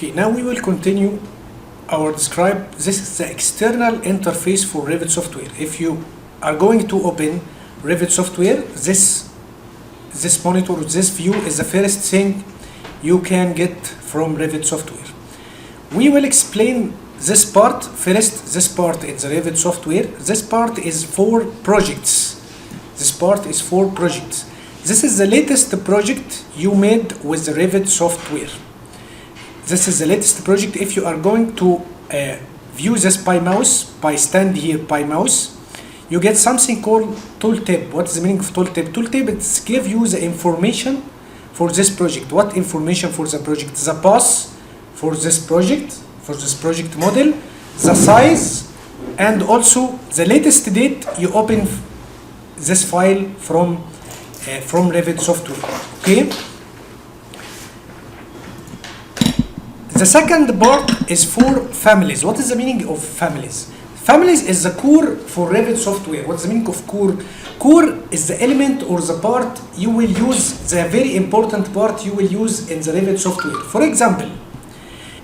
Okay, now we will continue our describe. This is the external interface for Revit software. If you are going to open Revit software, this monitor, this view is the first thing you can get from Revit software. We will explain this part first. This part is the Revit software. This part is for projects. This part is for projects. This is the latest project you made with the Revit software. This is the latest project. If you are going to view this by mouse, by stand here by mouse, you get something called tooltip. What is the meaning of tooltip? Tooltip, it's give you the information for this project. What information for the project? The path for this project model, the size, and also the latest date you open this file from Revit software. Okay. The second part is for families. What is the meaning of families? Families is the core for Revit software. What's the meaning of core? Core is the element or the part you will use, the very important part you will use in the Revit software. For example,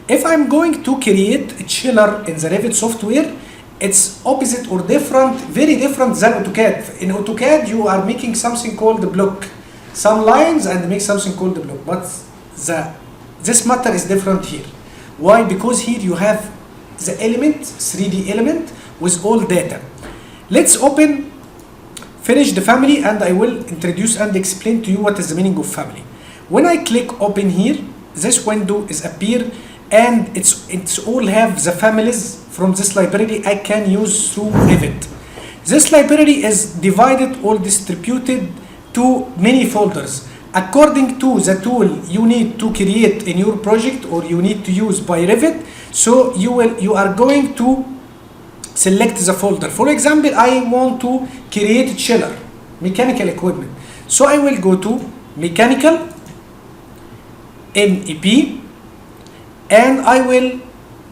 if I'm going to create a chiller in the Revit software, it's opposite or different, very different than AutoCAD. In AutoCAD, you are making something called the block, some lines, and make something called the block. But this matter is different here. Why? Because here you have the element, 3D element with all data. Let's finish the family, and I will introduce and explain to you what is the meaning of family. When I click open here, this window is appear, and it's all have the families from this library I can use through Revit. This library is divided or distributed to many folders according to the tool you need to create in your project or you need to use by Revit. So you are going to select the folder. For example, I want to create a chiller, mechanical equipment. So I will go to mechanical MEP, and I will,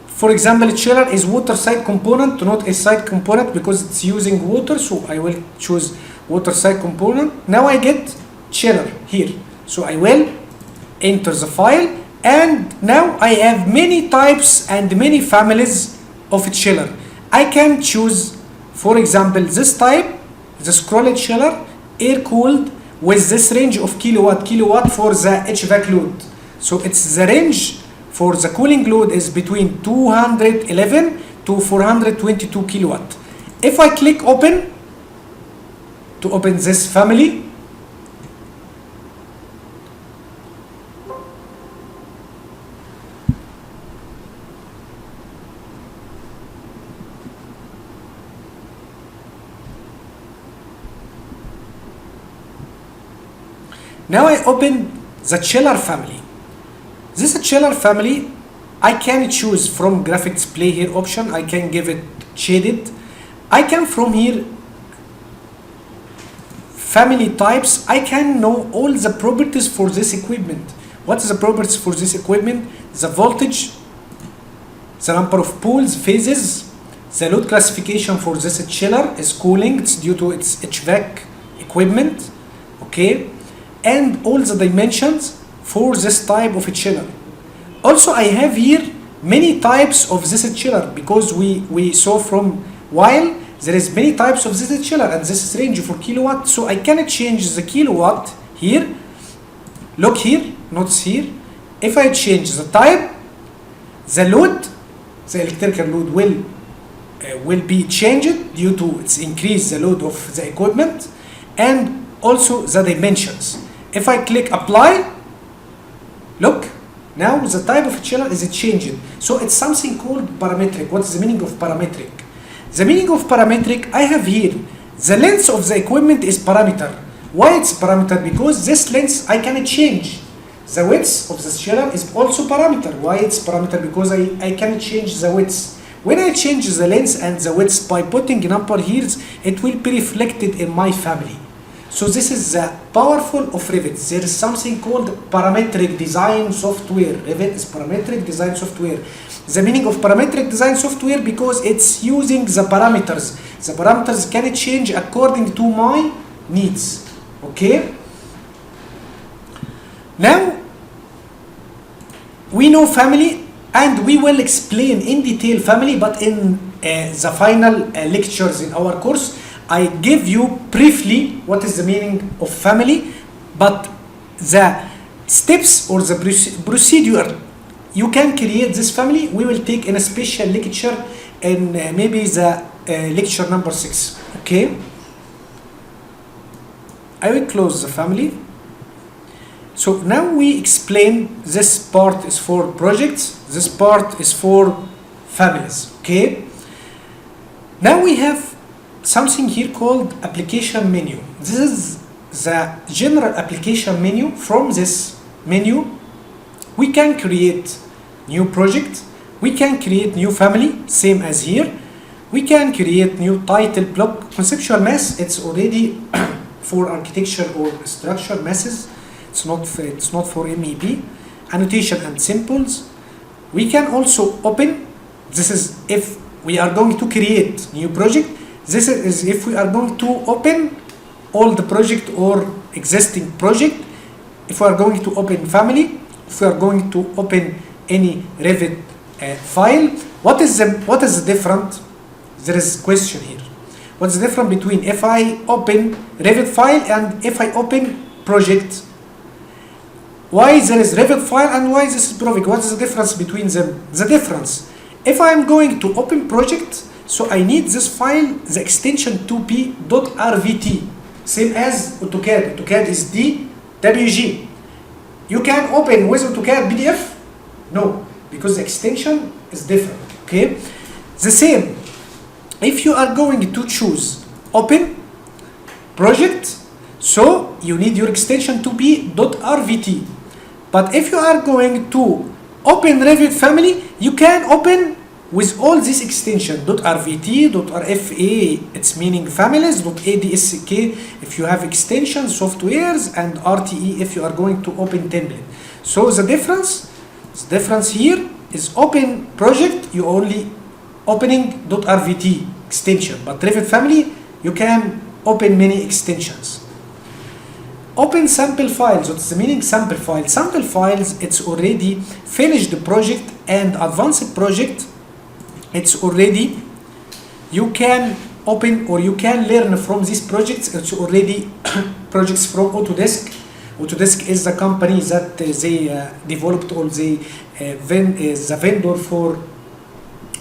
for example, chiller is water side component, not a side component because it's using water. So I will choose water side component. Now I get chiller here. So I will enter the file, and now I have many types and many families of chiller. I can choose, for example, this type, the scrolled chiller, air cooled with this range of kilowatt for the HVAC load. So it's the range for the cooling load is between 211 to 422 kilowatt. If I click open to open this family, now I open the chiller family. This chiller family, I can choose from graphic display here option. I can give it shaded. I can from here family types. I can know all the properties for this equipment. What is the properties for this equipment? The voltage, the number of poles, phases, the load classification for this chiller is cooling. It's due to its HVAC equipment. Okay. And all the dimensions for this type of a chiller. Also, I have here many types of this chiller because we saw from while there is many types of this chiller, and this is range for kilowatt. So I can change the kilowatt here. Look here, notice here. If I change the type, the load, the electrical load will be changed due to its increase the load of the equipment, and also the dimensions. If I click apply, look, now the type of chiller is changing. So it's something called parametric. What is the meaning of parametric? The meaning of parametric, I have here, the length of the equipment is parameter. Why it's parameter? Because this length I can change. The width of the chiller is also parameter. Why it's parameter? Because I can change the width. When I change the length and the width by putting number here, it will be reflected in my family. So this is the powerful of Revit. There is something called parametric design software. Revit is parametric design software. The meaning of parametric design software because it's using the parameters. The parameters can change according to my needs. Okay. Now we know family And we will explain in detail family, but in the final lectures in our course, I give you briefly what is the meaning of family, but the steps or the procedure you can create this family, we will take in a special lecture in maybe the lecture number 6. Okay? I will close the family. So now we explain this part is for projects, this part is for families. Okay? Now we have something here called application menu. This is the general application menu. From this menu, we can create new project, we can create new family, same as here. We can create new title block. Conceptual mass, it's already for architecture or structure masses. It's not for MEP. Annotation and symbols. We can also open. This is if we are going to create new project. This is if we are going to open all the project or existing project. If we are going to open family, if we are going to open any Revit file, what is the difference? There is a question here. What's the difference between if I open Revit file and if I open project? Why there is Revit file and why this is project? What is the difference between them? The difference, if I am going to open project, so I need this file, the extension 2p.rvt, same as AutoCAD. AutoCAD is DWG. You can open with AutoCAD PDF? No, because the extension is different. Okay, the same. If you are going to choose open project, so you need your extension to be .rvt. But if you are going to open Revit family, you can open with all this extension .rvt, .rfa, it's meaning families, .adsk if you have extension softwares, and RTE if you are going to open template. So the difference here is open project, you only opening .rvt extension, but Revit family you can open many extensions. Open sample files. What's the meaning sample files? Sample files, it's already finished project and advanced project. It's already, you can open or you can learn from these projects. It's already projects from Autodesk. Autodesk is the company that they developed all the vendor for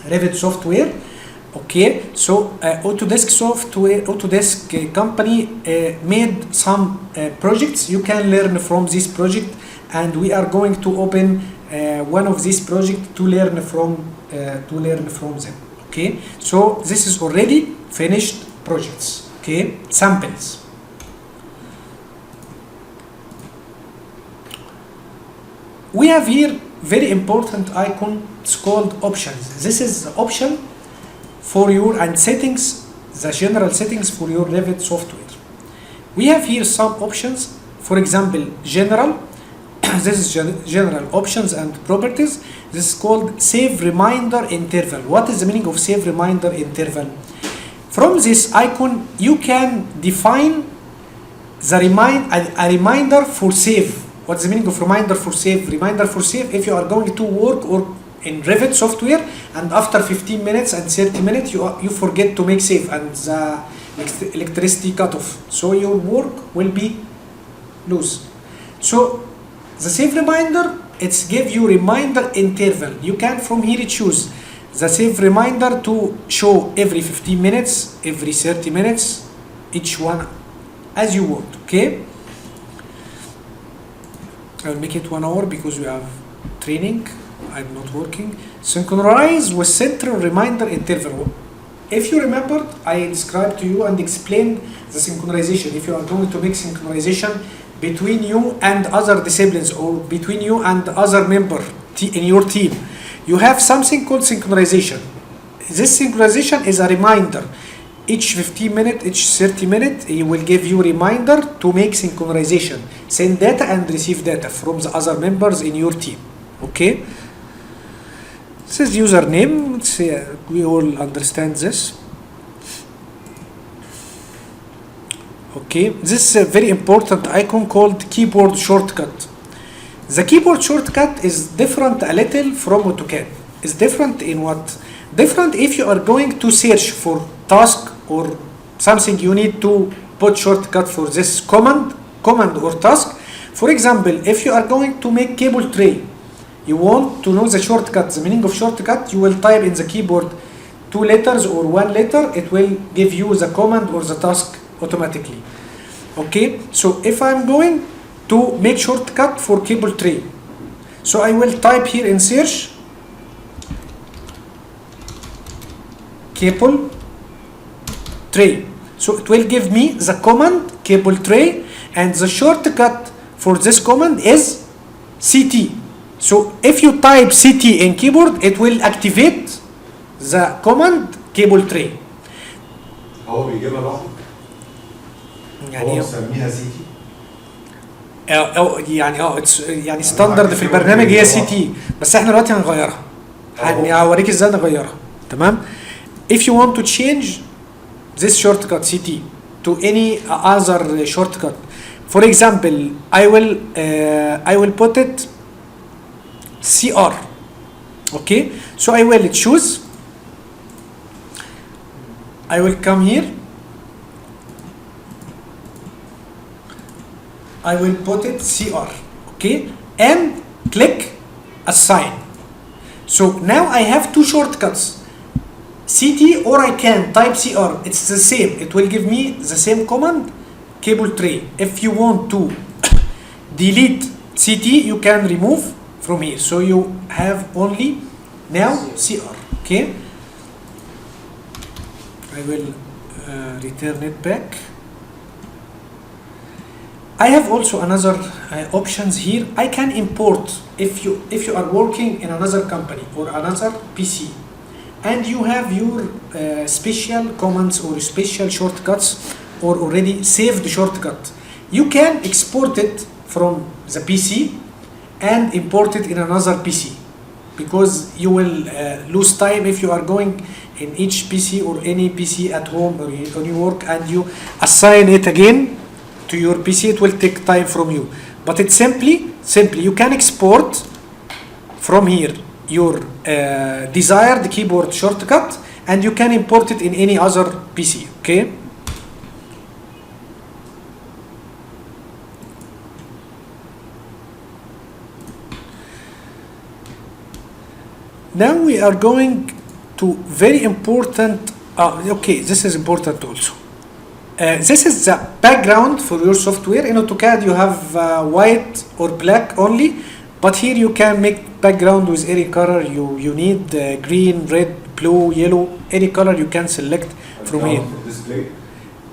Revit software. Okay, so Autodesk software, Autodesk company made some projects. You can learn from this project, and we are going to open one of these projects to learn from them. Okay, so this is already finished projects. Okay, samples. We have here very important icon. It's called options. This is the option for your and settings, the general settings for your Revit software. We have here some options. For example, general. This is general options and properties. This is called save reminder interval. What is the meaning of save reminder interval? From this icon, you can define the a reminder for save. What's the meaning of reminder for save? Reminder for save, if you are going to work or in Revit software and after 15 minutes and 30 minutes you forget to make save and the electricity cut off, so your work will be loose. So the save reminder, it's give you reminder interval. You can from here choose the save reminder to show every 15 minutes, every 30 minutes, each one as you want. Okay, I'll make it 1 hour because we have training. I'm not working. Synchronize with central reminder interval. If you remember, I described to you and explained the synchronization. If you are going to make synchronization between you and other disciplines or between you and other member in your team, you have something called synchronization. This synchronization is a reminder. Each 15 minutes, each 30 minutes, it will give you a reminder to make synchronization. Send data and receive data from the other members in your team. Okay? This is username. We all understand this. Okay, this is a very important icon called keyboard shortcut. The keyboard shortcut is different a little from AutoCAD. It's different in what? Different if you are going to search for task or something, you need to put shortcut for this command or task. For example, if you are going to make cable tray, you want to know the shortcut, the meaning of shortcut, you will type in the keyboard 2 letters or 1 letter, it will give you the command or the task automatically. Okay, so if I'm going to make shortcut for cable tray, so I will type here in search cable tray. So it will give me the command cable tray, and the shortcut for this command is CT. So if you type CT in keyboard, it will activate the command cable tray. هو بيجيبها لوحده؟ يعني هو مسميها سي تي؟ يعني ستاندرد في البرنامج هي سي تي، بس احنا دلوقتي هنغيرها. هوريك ازاي نغيرها. تمام؟ If you want to change this shortcut CT to any other shortcut, for example, I will put it CR. Okay, so I will choose. I will come here. I will put it CR. Okay, and click assign. So now I have 2 shortcuts. CT, or I can type CR. It's the same. It will give me the same command, cable tray. If you want to delete CT, you can remove from here. So you have only now CR. Okay. I will return it back. I have also another options here. I can import if you are working in another company or another PC, and you have your special commands or special shortcuts or already saved shortcut. You can export it from the PC and import it in another PC, because you will lose time if you are going in each PC or any PC at home or on your work and you assign it again to your PC. It will take time from you, but it's simply you can export from here your desired keyboard shortcut, and you can import it in any other PC. Okay. Now we are going to very important. Okay, this is important also. This is the background for your software. In AutoCAD you have white or black only, but here you can make background with any color you need, green, red, blue, yellow, any color you can select from here.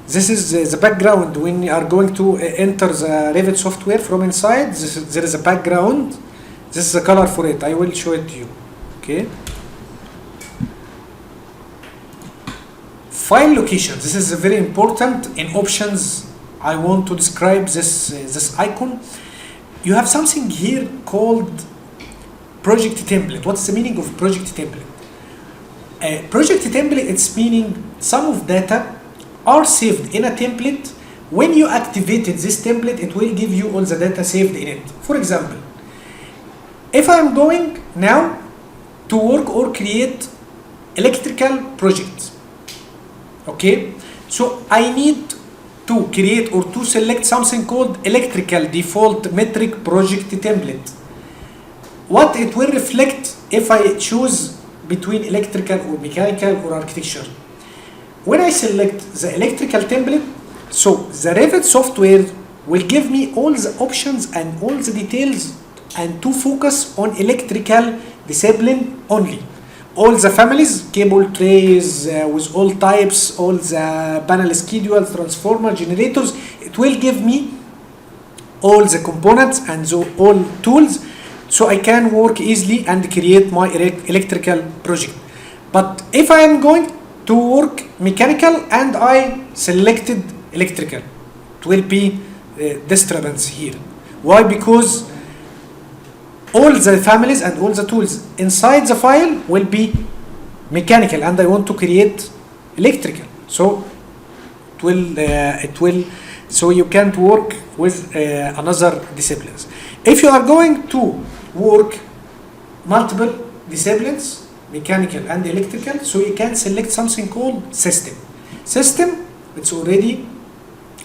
This is the background. When you are going to enter the Revit software from inside, there is a background. This is the color for it. I will show it to you. Okay. File location. This is very important in options. I want to describe this icon. You have something here called project template. What's the meaning of project template? Project template, it's meaning some of data are saved in a template. When you activated this template, it will give you all the data saved in it. For example, if I'm going now to work or create electrical projects, okay, so I need to create or to select something called electrical default metric project template. What it will reflect if I choose between electrical or mechanical or architecture. When I select the electrical template, so the Revit software will give me all the options and all the details, and to focus on electrical discipline only. All the families, cable trays with all types, all the panel schedules, transformer, generators, it will give me all the components and all tools, so I can work easily and create my electrical project. But if I am going to work mechanical and I selected electrical, it will be disturbance here. Why? Because all the families and all the tools inside the file will be mechanical, and I want to create electrical. So it will so you can't work with another disciplines. If you are going to work multiple disciplines, mechanical and electrical, so you can select something called system. System, it's already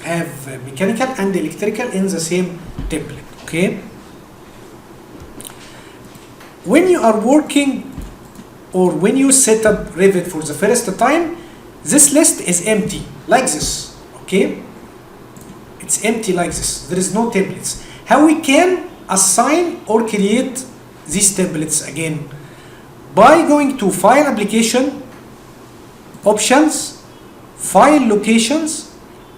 have mechanical and electrical in the same template, okay? When you are working or when you set up Revit for the first time, this list is empty, like this, okay? It's empty like this, there is no templates. How we can assign or create these templates again? By going to File Application, Options, File Locations,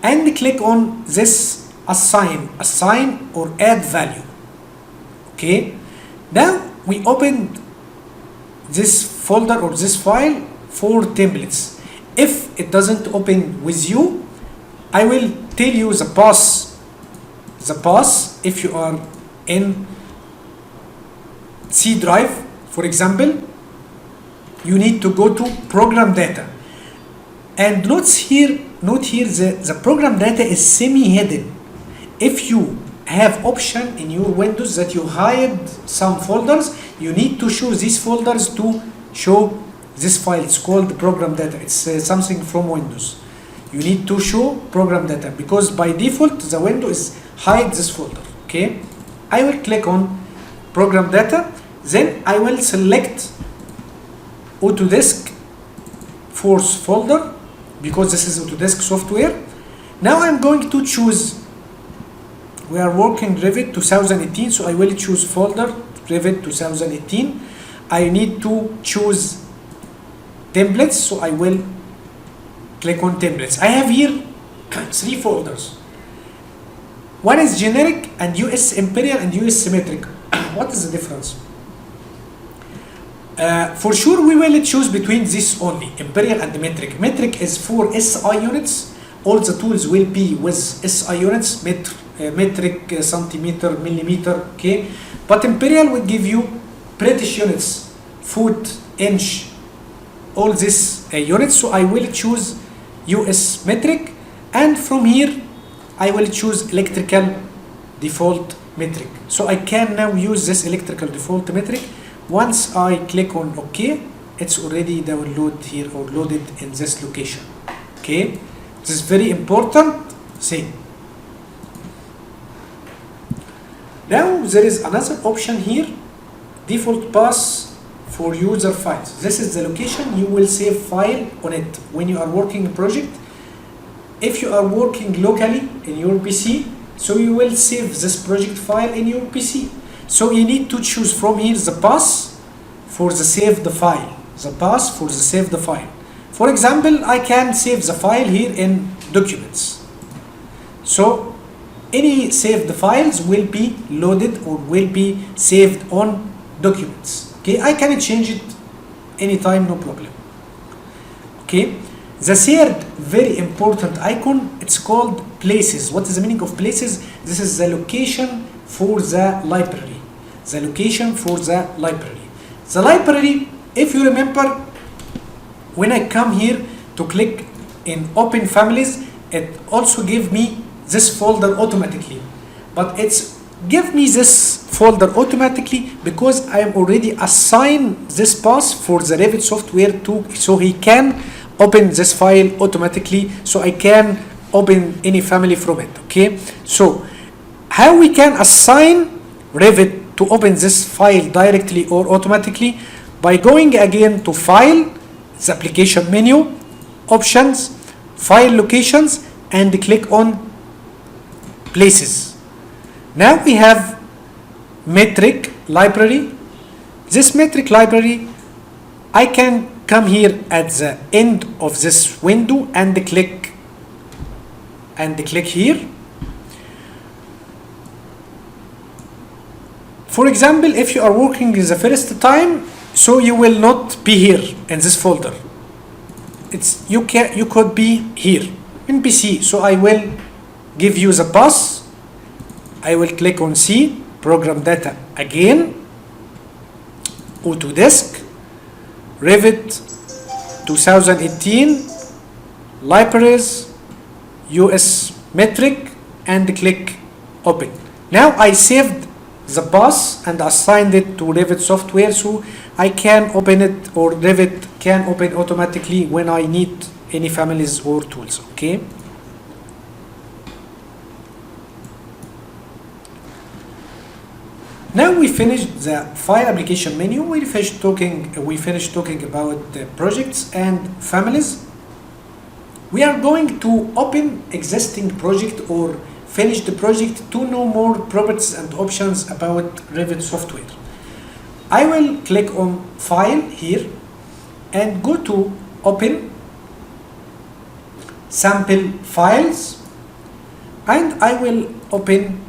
and click on this assign or add value, okay? Now we opened this folder or this file for templates. If it doesn't open with you, I will tell you the path. If you are in C drive, for example, you need to go to program data, and note here the program data is semi-hidden. If you have option in your Windows that you hide some folders, you need to show these folders to show this file. It's called program data. It's something from Windows. You need to show program data because by default the Windows hide this folder, okay? I will click on program data, then I will select Autodesk Force folder because this is Autodesk software. Now I'm going to choose, we are working Revit 2018, so I will choose folder Revit 2018. I need to choose templates, so I will click on templates. I have here 3 folders. One is generic and US Imperial and US Symmetric. What is the difference? For sure we will choose between this only, Imperial and Metric. Metric is for SI units. All the tools will be with SI units, metric, centimeter, millimeter, okay? But Imperial will give you British units, foot, inch, all these units. So I will choose US metric, and from here I will choose electrical default metric. So I can now use this electrical default metric. Once I click on OK, it's already downloaded here or loaded in this location, okay? This is very important thing. Now there is another option here, default path for user files. This is the location you will save file on it when you are working a project. If you are working locally in your PC, so you will save this project file in your PC. So you need to choose from here the path for the saved file. The path for the saved file. For example, I can save the file here in documents. So any saved files will be loaded or will be saved on documents. Okay, I can change it anytime, no problem. Okay, the third very important icon, it's called places. What is the meaning of places? This is the location for the library. The location for the library. The library, if you remember, when I come here to click in open families, it also gives me this folder automatically. But it's give me this folder automatically because I am already assigned this path for the Revit software to, so he can open this file automatically, so I can open any family from it, okay? So how we can assign Revit to open this file directly or automatically? By going again to File, the application menu, Options, File Locations, and click on Places. Now we have metric library. This metric library, I can come here at the end of this window and click here. For example, if you are working the first time, so you will not be here in this folder. It's you could be here in PC. So I will give you the path. I will click on C, program data again, Autodesk, Revit 2018, libraries, US metric, and click open. Now I saved the path and assigned it to Revit software, so I can open it, or Revit can open automatically when I need any families or tools. Okay. Now we finished the file application menu. We finished talking about the projects and families. We are going to open existing project or finish the project to know more properties and options about Revit software. I will click on File here and go to Open, Sample Files, and I will open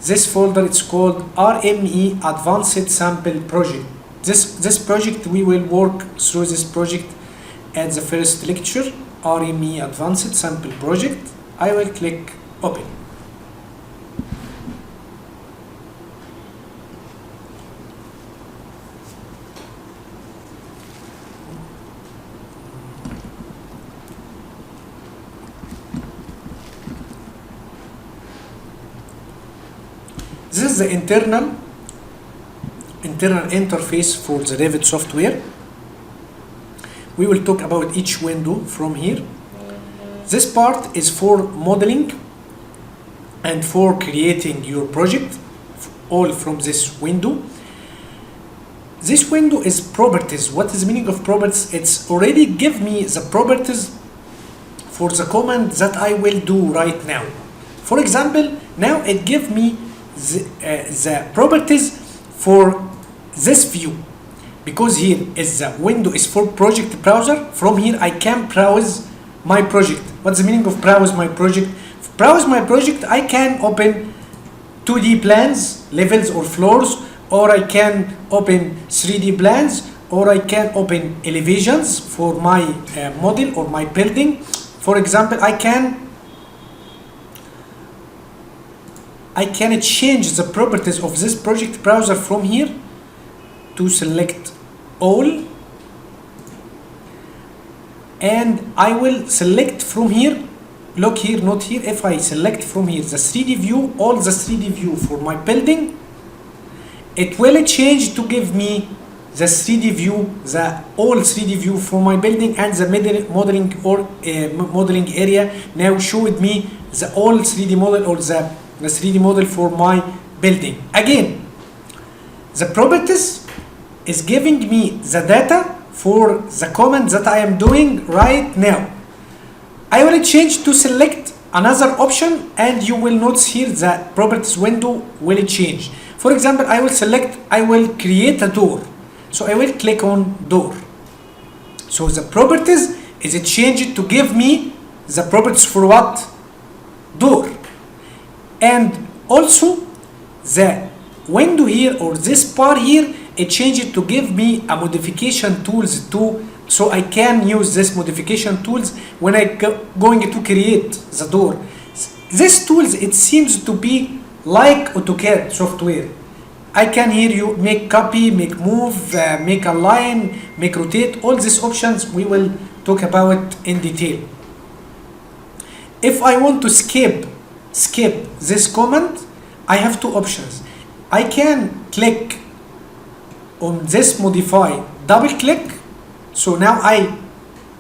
this folder. It's called RME Advanced Sample Project. This project, we will work through this project at the first lecture. RME Advanced Sample Project. I will click Open. This is the internal interface for the Revit software. We will talk about each window from here. This part is for modeling and for creating your project, all from this window. This window is properties. What is the meaning of properties? It's already give me the properties for the command that I will do right now. For example, now it give me the properties for this view, because here is the window is for project browser. From here I can browse my project. What's the meaning of browse my project? Browse my project, I can open 2D plans, levels or floors, or I can open 3D plans, or I can open elevations for my model or my building. For example, I can change the properties of this project browser from here to select all, and I will select from here. Look here, not here. If I select from here the 3D view, all the 3D view for my building, it will change to give me the 3D view, the all 3D view for my building, and the modeling or modeling area now showed me the all 3D model or the 3D model for my building. Again, the properties is giving me the data for the command that I am doing right now. I will change to select another option, and you will notice here the properties window will change. For example, I will select, I will create a door. So I will click on door. So the properties is changed to give me the properties for what? Door. And also the window here, or this part here, it changed to give me a modification tools too, so I can use this modification tools when I going to create the door. This tools, it seems to be like AutoCAD software. I can here you make copy, make move, make align, make rotate. All these options we will talk about in detail. If I want to skip this command, I have two options. I can click on this modify, double click. So now I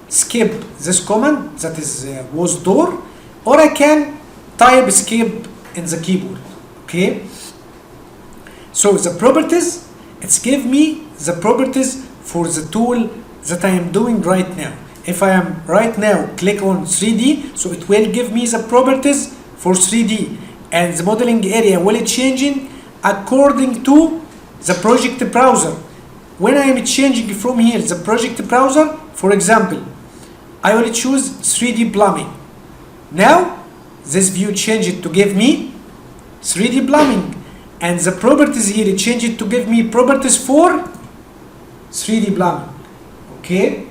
skip this command that is was door, or I can type skip in the keyboard. Okay. So the properties, it's give me the properties for the tool that I am doing right now. If I am right now click on 3D, so it will give me the properties for 3D, and the modeling area will changing according to the project browser. When I am changing from here the project browser, for example, I will choose 3D plumbing. Now this view changed to give me 3D plumbing, and the properties here changed to give me properties for 3D plumbing. Okay.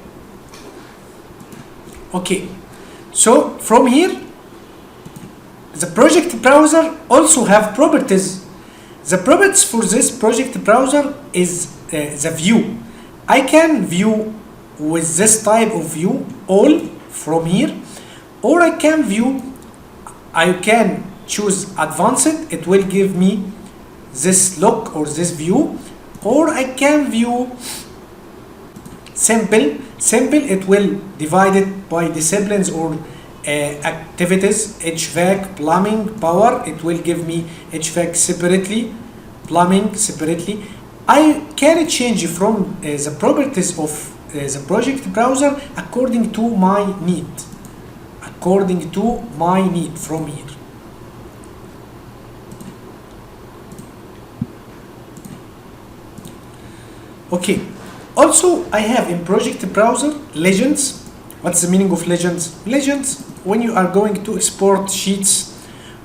Okay. So from here, the project browser also have properties. The properties for this project browser is the view. I can view with this type of view all from here, or I can choose advanced. It will give me this look or this view, or I can view simple. It will divide it by disciplines or activities, HVAC, plumbing, power. It will give me HVAC separately, plumbing separately. I can change from the properties of the project browser according to my need. According to my need from here. Okay. Also, I have in project browser legends. What's the meaning of legends? Legends, when you are going to export sheets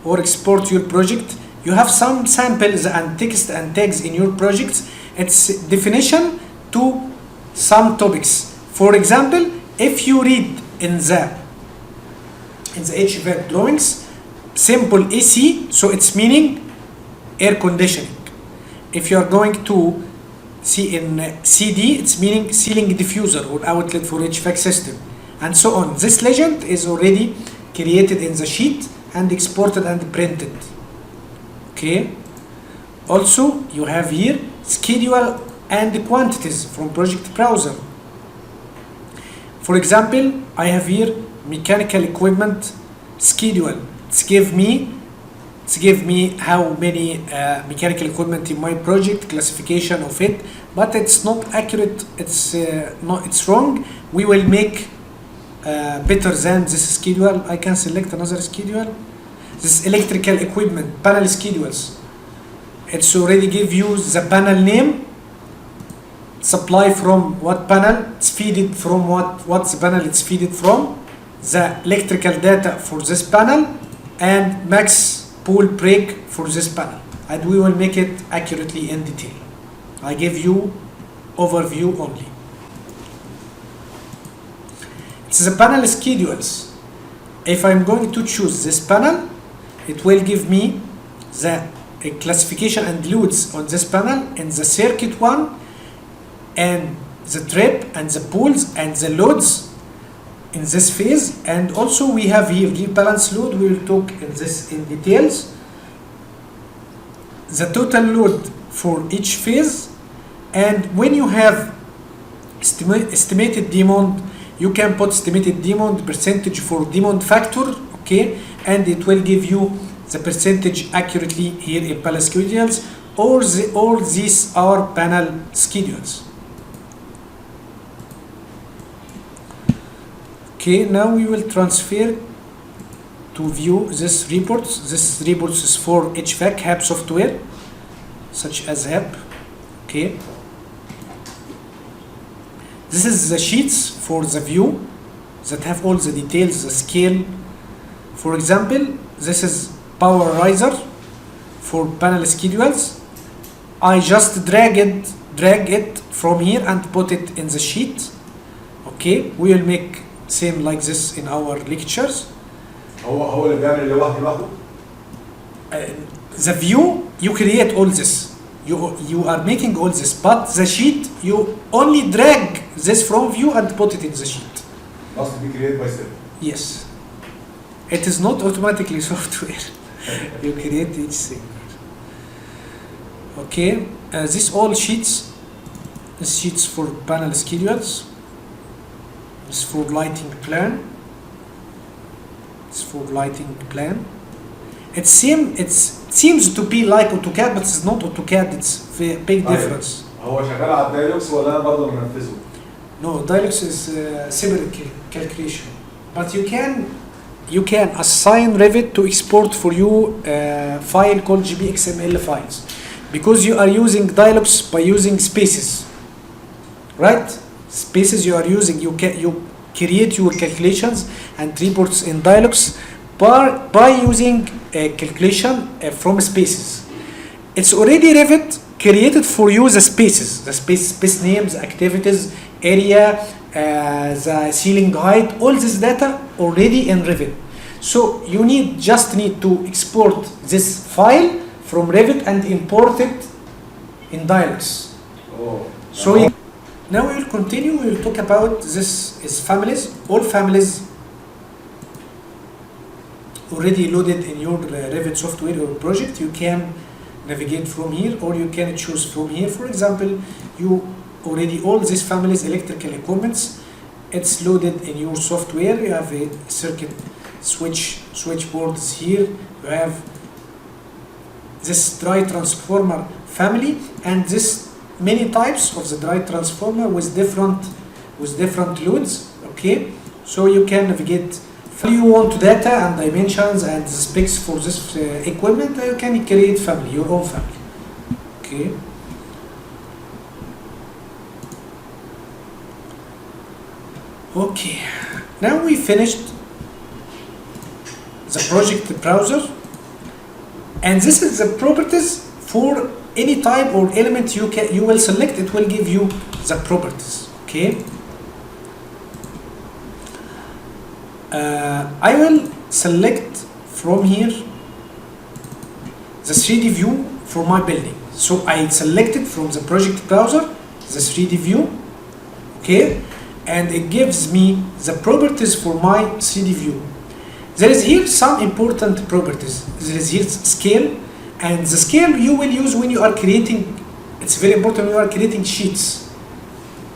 or export your project, you have some samples and text and tags in your project. It's definition to some topics. For example, if you read in the HVAC drawings, simple AC, so it's meaning air conditioning. If you are going to see in CD, it's meaning ceiling diffuser or outlet for HVAC system, and so on. This legend is already created in the sheet and exported and printed. Okay. Also, you have here schedule and quantities from project browser. For example, I have here mechanical equipment schedule. It's give me how many mechanical equipment in my project, classification of it, but it's not accurate. It's wrong. We will make better than this schedule. I can select another schedule. This electrical equipment panel schedules. It's already give you the panel name, supply from what panel, it's feeded from what's the panel it's feeded from, the electrical data for this panel, and max pull break for this panel, and we will make it accurately in detail. I give you overview only. It's the panel schedules. If I'm going to choose this panel, it will give me the classification and loads on this panel in the circuit one, and the trip and the pulls and the loads in this phase. And also we have here rebalance load. We will talk in this in details. The total load for each phase, and when you have estimated demand, you can put estimated demand percentage for demand factor, okay, and it will give you the percentage accurately here in panel schedules, or these are panel schedules. Okay, now we will transfer to view this reports. This reports is for HVAC HAB software, such as HAB. Okay. This is the sheets for the view that have all the details, the scale. For example, this is power riser for panel schedules. I just drag it from here and put it in the sheet. Okay, we will make same like this in our lectures. هو اللي بيعمل اللي لوحده. The view, you create all this. You are making all this, but the sheet you only drag this from view and put it in the sheet. Must be created by self. Yes. It is not automatically software. You create each thing. Okay. This all sheets. This sheets for panel schedules. This for lighting plan. It's for lighting plan. It seems to be like AutoCAD, but it's not AutoCAD. It's a big difference. هو شغال على الدايلوكس ولا انا برضه منفذه؟ No, Dialux is separate calculation, but you can assign Revit to export for you file called GBXML files, because you are using Dialux by using spaces, right? Spaces you are using, you create your calculations and reports in Dialux by using a calculation from spaces. It's already Revit created for you the spaces, space names, activities, area, the ceiling height, all this data already in Revit. So you just need to export this file from Revit and import it in Dialux. Oh. So now we will continue. We will talk about this is families. All families already loaded in your Revit software or project. You can navigate from here, or you can choose from here. For example, you already all these families electrical equipments, it's loaded in your software. You have a circuit switchboards here. You have this dry transformer family, and this many types of the dry transformer with different loads. Okay, so you can navigate. If you want data and dimensions and the specs for this equipment, you can create family, your own family. Okay. Okay, now we finished the project browser, and this is the properties for any type or element you will select. It will give you the properties. Okay. I will select from here the 3D view for my building. So I selected from the project browser the 3D view. Okay. And it gives me the properties for my 3D view. There is here some important properties. There is here scale, and the scale you will use when you are creating, it's very important when you are creating sheets.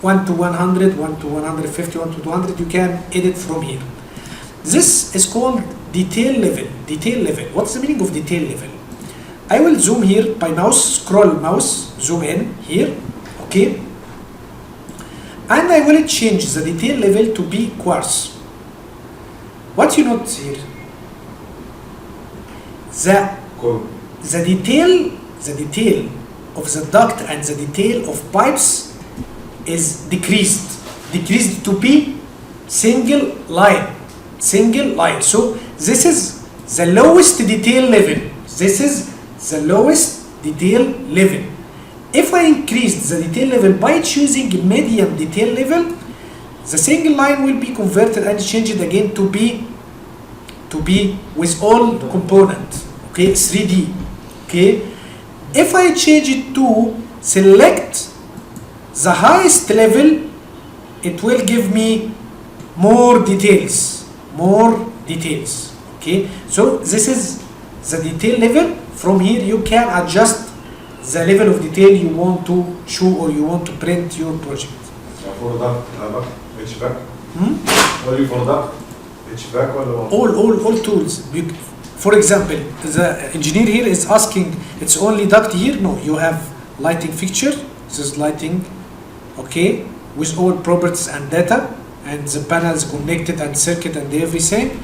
1 to 100, 1 to 150, 1 to 200, you can edit from here. This is called detail level. Detail level. What's the meaning of detail level? I will zoom here by mouse, scroll mouse, zoom in here. Okay. And I will change the detail level to be quartz. What you notice here? The detail of the duct and the detail of pipes is decreased to be single line. So this is the lowest detail level. This is the lowest detail level. If I increase the detail level by choosing medium detail level, the single line will be converted and changed again to be with all components. Okay, 3D. Okay. If I change it to select the highest level, it will give me more details. Okay. So this is the detail level. From here you can adjust the level of detail you want to show or you want to print your project. For that, HVAC? Only for that? HVAC or all tools. For example, the engineer here is asking, it's only duct here? No, you have lighting fixture. This is lighting, okay, with all properties and data, and the panels connected and circuit and everything.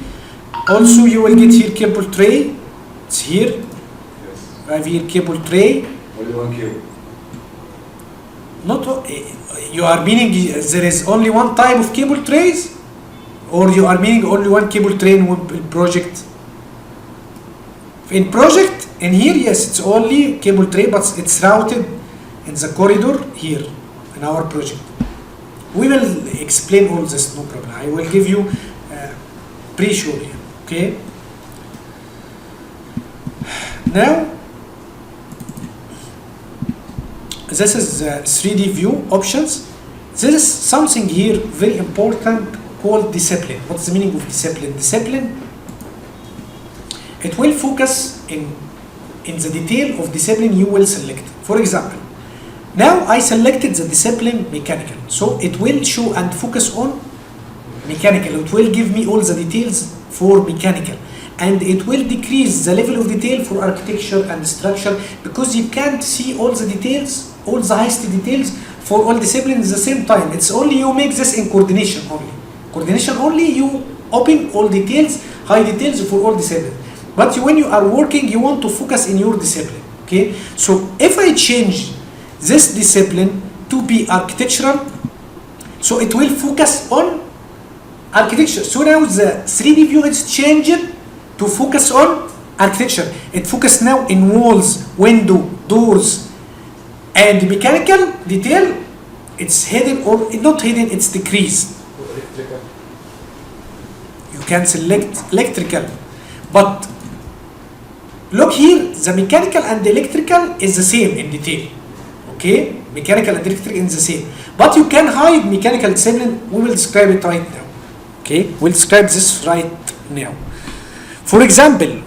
Also, you will get here cable tray. It's here. Yes. I have here cable tray. Only one cable. Not you are meaning there is only one type of cable trays, or you are meaning only one cable tray in one project? In project in here, yes, it's only cable tray, but it's routed in the corridor here in our project. We will explain all this, no problem. I will give you pre-show here. Okay. Now, this is the 3D view options. There is something here very important called discipline. What's the meaning of discipline? Discipline, it will focus in the detail of discipline you will select. For example, now I selected the discipline mechanical, so it will show and focus on mechanical. It will give me all the details for mechanical, and it will decrease the level of detail for architecture and structure, because you can't see all the details, all the highest details for all disciplines at the same time. It's only you make this in coordination only. Coordination only, you open all details, high details for all disciplines. But when you are working, you want to focus in your discipline. Okay, so if I change this discipline to be architectural, so it will focus on architecture. So now the 3D view is changed to focus on architecture. It focuses now in walls, window, doors, and mechanical detail. It's hidden or not hidden, it's decreased. electrical? You can select electrical, but look here, the mechanical and the electrical is the same in detail. Okay, mechanical and electrical is the same, but you can hide mechanical discipline. We will describe it right now. Okay, we'll describe this right now. For example,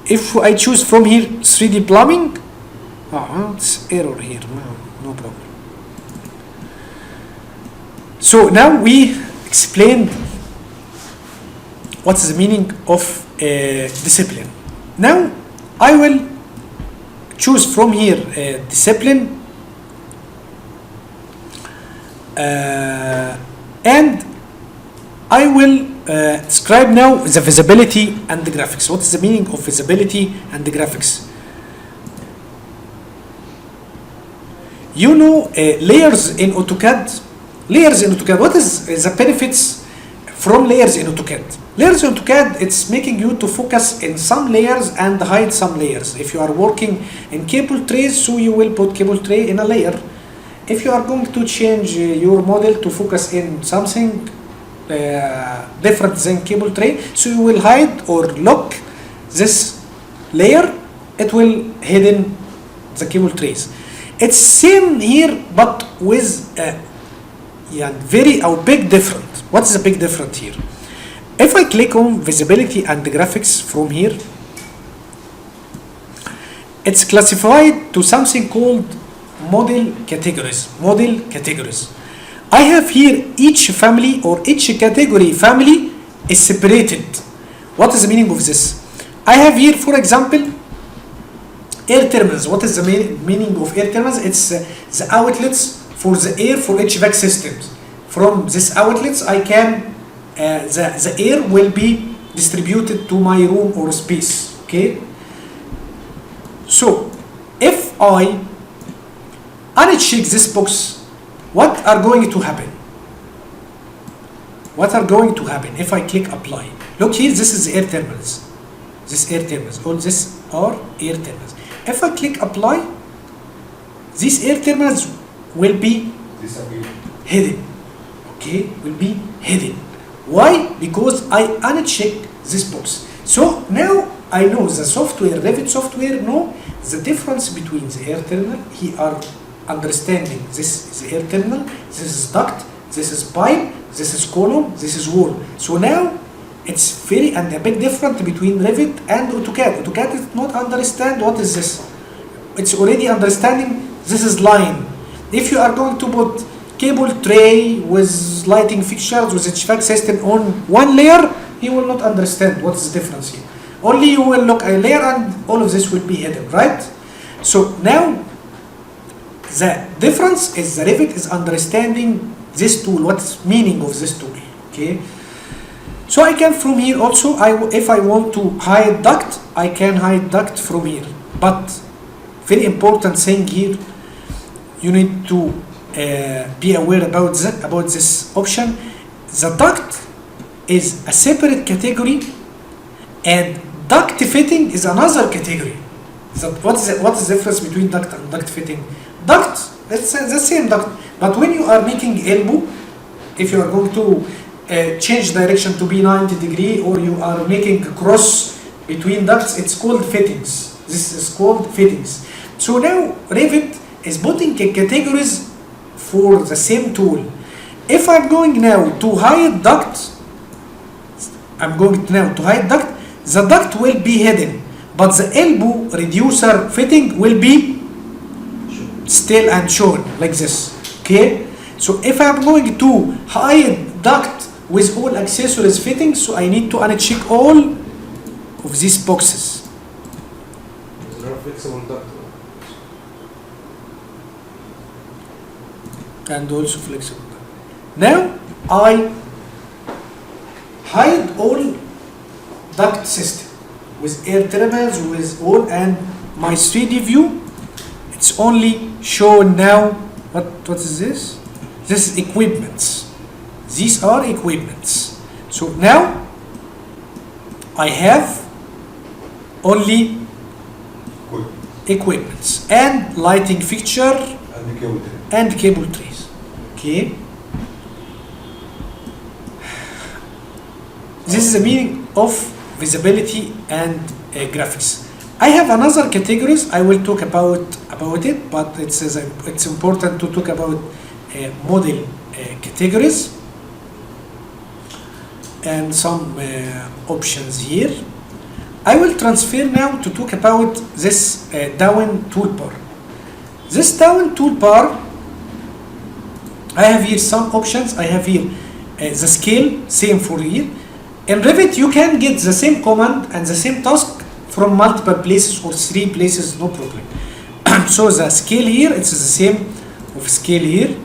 if I choose from here 3D plumbing, it's error here, no problem. So now we explained what's the meaning of discipline. Now I will choose from here discipline, and I will describe now the visibility and the graphics. What is the meaning of visibility and the graphics? You know layers in AutoCAD. Layers in AutoCAD. What is the benefits from layers in AutoCAD? Layers in AutoCAD, it's making you to focus in some layers and hide some layers. If you are working in cable trays, so you will put cable tray in a layer. If you are going to change your model to focus in something different than cable tray, so you will hide or lock this layer. It will hidden the cable trays. It's same here, but with very big different. What's the big difference here? If I click on visibility and the graphics from here, it's classified to something called model categories. Model categories. I have here each family or each category family is separated. What is the meaning of this? I have here, for example, air terminals. What is the meaning of air terminals? It's the outlets for the air for HVAC systems. From these outlets, I can the air will be distributed to my room or space. Okay. So if I uncheck this box, what are going to happen? What are going to happen if I click apply? Look here, this is air terminals. This air terminals. All this are air terminals. If I click apply, these air terminals will be hidden. Okay, will be hidden. Why? Because I uncheck this box. So now I know the software, Revit software, know the difference between the air terminal. He are understanding this is air terminal, this is duct, this is pipe, this is column, this is wall. So now it's very and a big difference between Revit and AutoCAD. AutoCAD does not understand what is this. It's already understanding this is line. If you are going to put cable tray with lighting fixtures with HVAC system on one layer, you will not understand what is the difference here. Only you will look a layer and all of this will be hidden, right? So now the difference is the Revit is understanding this tool, what's meaning of this tool. Okay. So I can from here also, if I want to hide duct, I can hide duct from here. But very important thing here, you need to be aware about this option. The duct is a separate category, and duct fitting is another category. So what is the difference between duct and duct fitting? Duct, it's the same duct, but when you are making elbow, if you are going to change direction to be 90 degree, or you are making a cross between ducts, it's called fittings. This is called fittings. So now Revit is putting categories for the same tool. If I'm going now to hide duct, the duct will be hidden, but the elbow reducer fitting will be still and shown like this. Okay, so if I'm going to hide duct with all accessories fitting, so I need to uncheck all of these boxes. Is there a flexible duct? And also flexible. Now I hide all duct system with air terminals, with all, and my 3D view, it's only shown now. What is this? This is equipments. These are equipments. So now I have only equipments and lighting fixture and cable trays. Okay. This is the meaning of visibility and graphics. I have another categories. I will talk about it, but it's important to talk about model categories and some options here. I will transfer now to talk about this down toolbar. This down toolbar, I have here some options. I have here the scale, same for here. In Revit, you can get the same command and the same task from multiple places or 3 places, no problem. So the scale here, it's the same of scale here.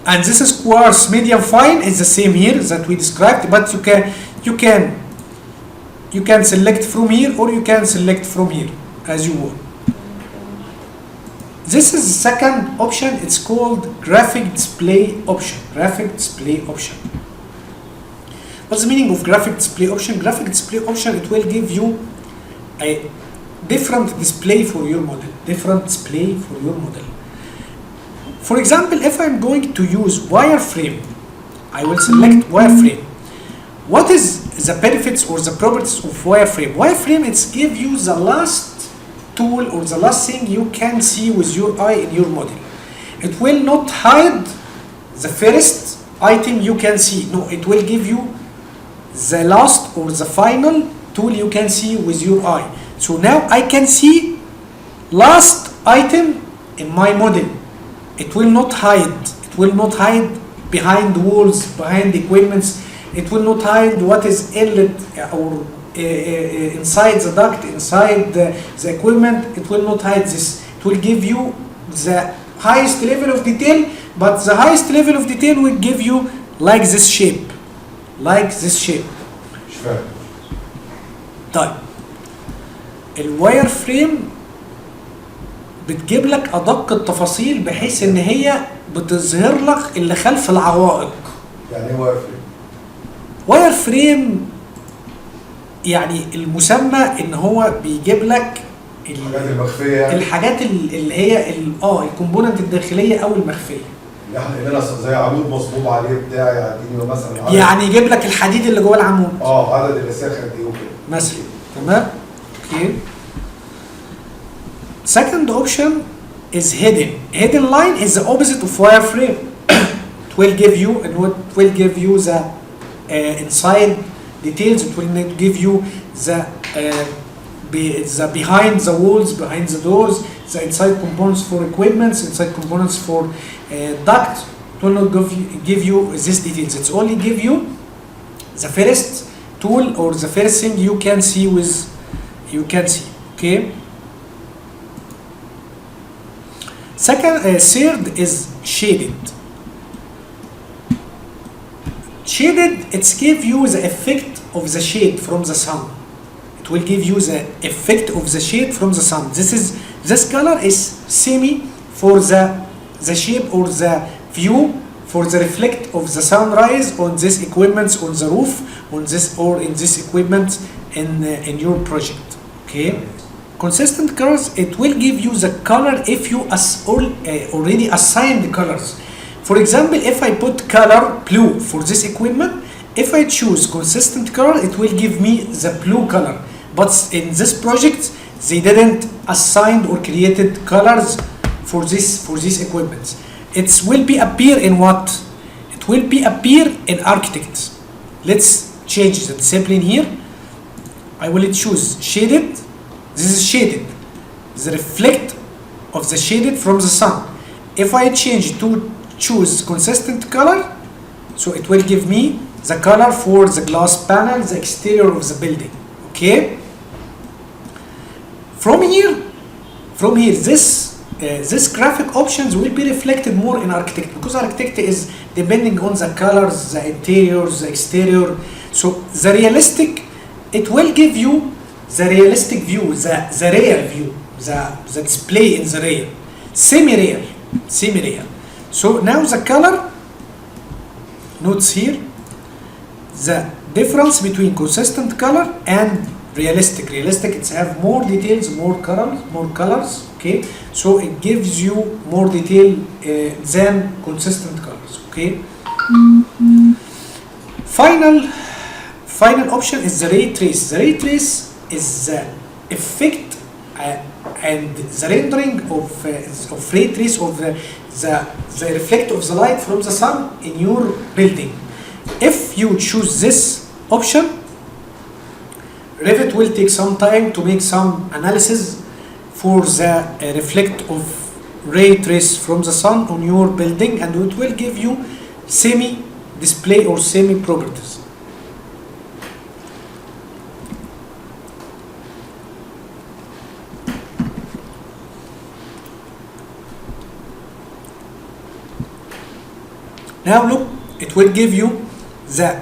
And this is coarse, medium, fine is the same here that we described, but you can select from here or you can select from here as you want. This is the second option. It's called graphic display option. Graphic display option. What's the meaning of graphic display option? Graphic display option, it will give you a different display for your model. Different display for your model. For example, if I'm going to use wireframe, I will select wireframe. What is the benefits or the properties of wireframe? Wireframe, it's give you the last tool or the last thing you can see with your eye in your model. It will not hide the first item you can see. No, it will give you the last or the final tool you can see with your eye. So now I can see last item in my model. It will not hide. It will not hide behind walls, behind equipments. It will not hide what is inlet or inside the duct, inside the equipment. It will not hide this. It will give you the highest level of detail, but the highest level of detail will give you like this shape. Like this shape. مش فاهم. طيب الواير فريم بتجيب لك ادق التفاصيل بحيث ان هي بتظهر لك اللي خلف العوائق. يعني ايه واير فريم؟ واير فريم يعني المسمى ان هو بيجيب لك الحاجات المخفيه يعني الحاجات اللي هي الكومبوننت الداخليه او المخفيه. اللي انا زي عمود مصبوب عليه بتاع يعطيني مثلا يعني يجيب لك الحديد اللي جوه العمود. عدد الاساخ قد ايه وكده. مثلا تمام؟ اوكي. Second option is hidden. Hidden line is the opposite of wireframe. It will give you the inside details. It will not give you the behind the walls, behind the doors, the inside components for equipments, inside components for duct. It will not give you these details. It's only give you the first tool or the first thing you can see. Okay. Third is shaded. Shaded, it's give you the effect of the shade from the sun. It will give you the effect of the shade from the sun. This color is semi for the shape or the view for the reflect of the sunrise on this equipment, on the roof, on this or in this equipment in your project. Okay. Consistent colors, it will give you the color if you already assign the colors. For example, if I put color blue for this equipment, if I choose consistent color, it will give me the blue color. But in this project, they didn't assign or created colors for this equipment. It will be appear in what? It will be appear in architects. Let's change the discipline here. I will choose shaded. This is shaded, the reflect of the shaded from the sun. If I change to choose consistent color, so it will give me the color for the glass panel, the exterior of the building. Okay. From here, this graphic options will be reflected more in architect because architect is depending on the colors, the interior, the exterior. So the realistic, it will give you the realistic view, the real view, the display in the real, semi-real. So now the color, notes here, the difference between consistent color and realistic. Realistic, it's have more details, more colors, okay? So it gives you more detail than consistent colors, okay? Final option is the ray trace. The ray trace is the effect and the rendering of ray trace of the reflect of the light from the sun in your building. If you choose this option, Revit will take some time to make some analysis for the reflect of ray trace from the sun on your building, and it will give you semi display or semi properties. Now look, it will give you the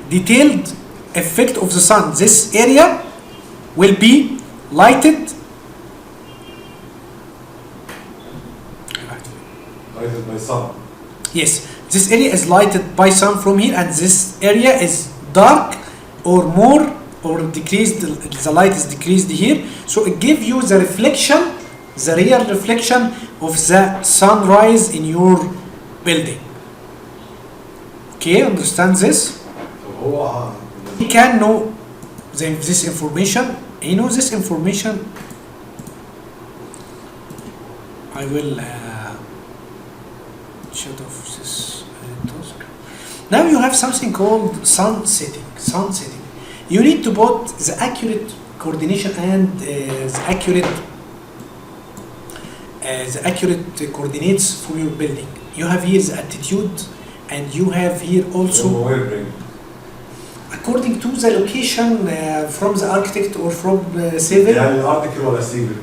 detailed effect of the sun. This area will be lighted by sun. Yes, this area is lighted by sun from here, and this area is dark or more or decreased, the light is decreased here, so it gives you the reflection, the real reflection of the sunrise in your building. Okay, understand this? هو He can know this information. He knows this information. I will shut off this task. Now you have something called sun setting. Sun setting. You need to put the accurate coordination and the accurate coordinates for your building. You have here the altitude, and you have here also according to the location from the architect or from civil. يعني الارتكل ولا civil.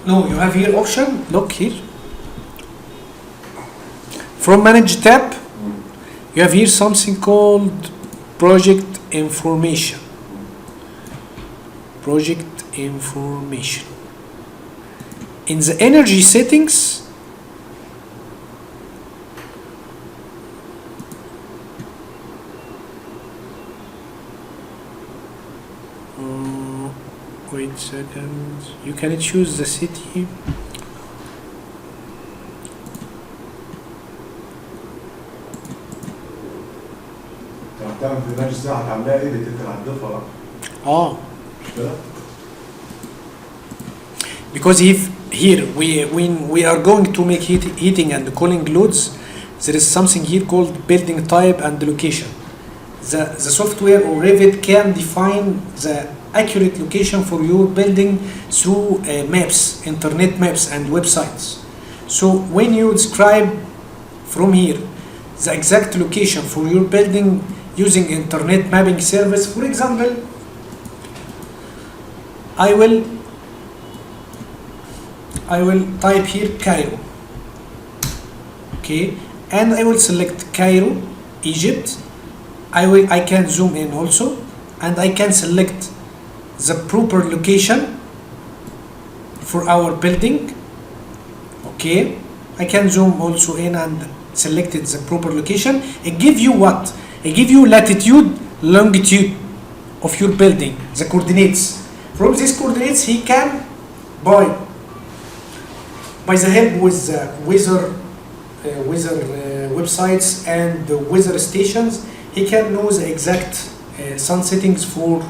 No, you have here option. Look here. From manage tab, you have here something called project information. Project information. In the energy settings, wait a second, you can choose the city. تعمل في برنامج الساعه هتعملها ايه اللي تقدر هتضيفها بقى. مش كده؟ Because if here when we are going to make heating and cooling loads, there is something here called building type and location. The software or Revit can define the accurate location for your building through maps, internet maps and websites. So when you describe from here the exact location for your building using internet mapping service, for example, I will type here Cairo, okay, and I will select Cairo, Egypt. I can zoom in also, and I can select the proper location for our building. Okay, I can zoom also in and selected the proper location. It gives you what? It gives you latitude, longitude of your building, the coordinates. From these coordinates, he can by the help with weather websites and the weather stations, he can know the exact sun settings for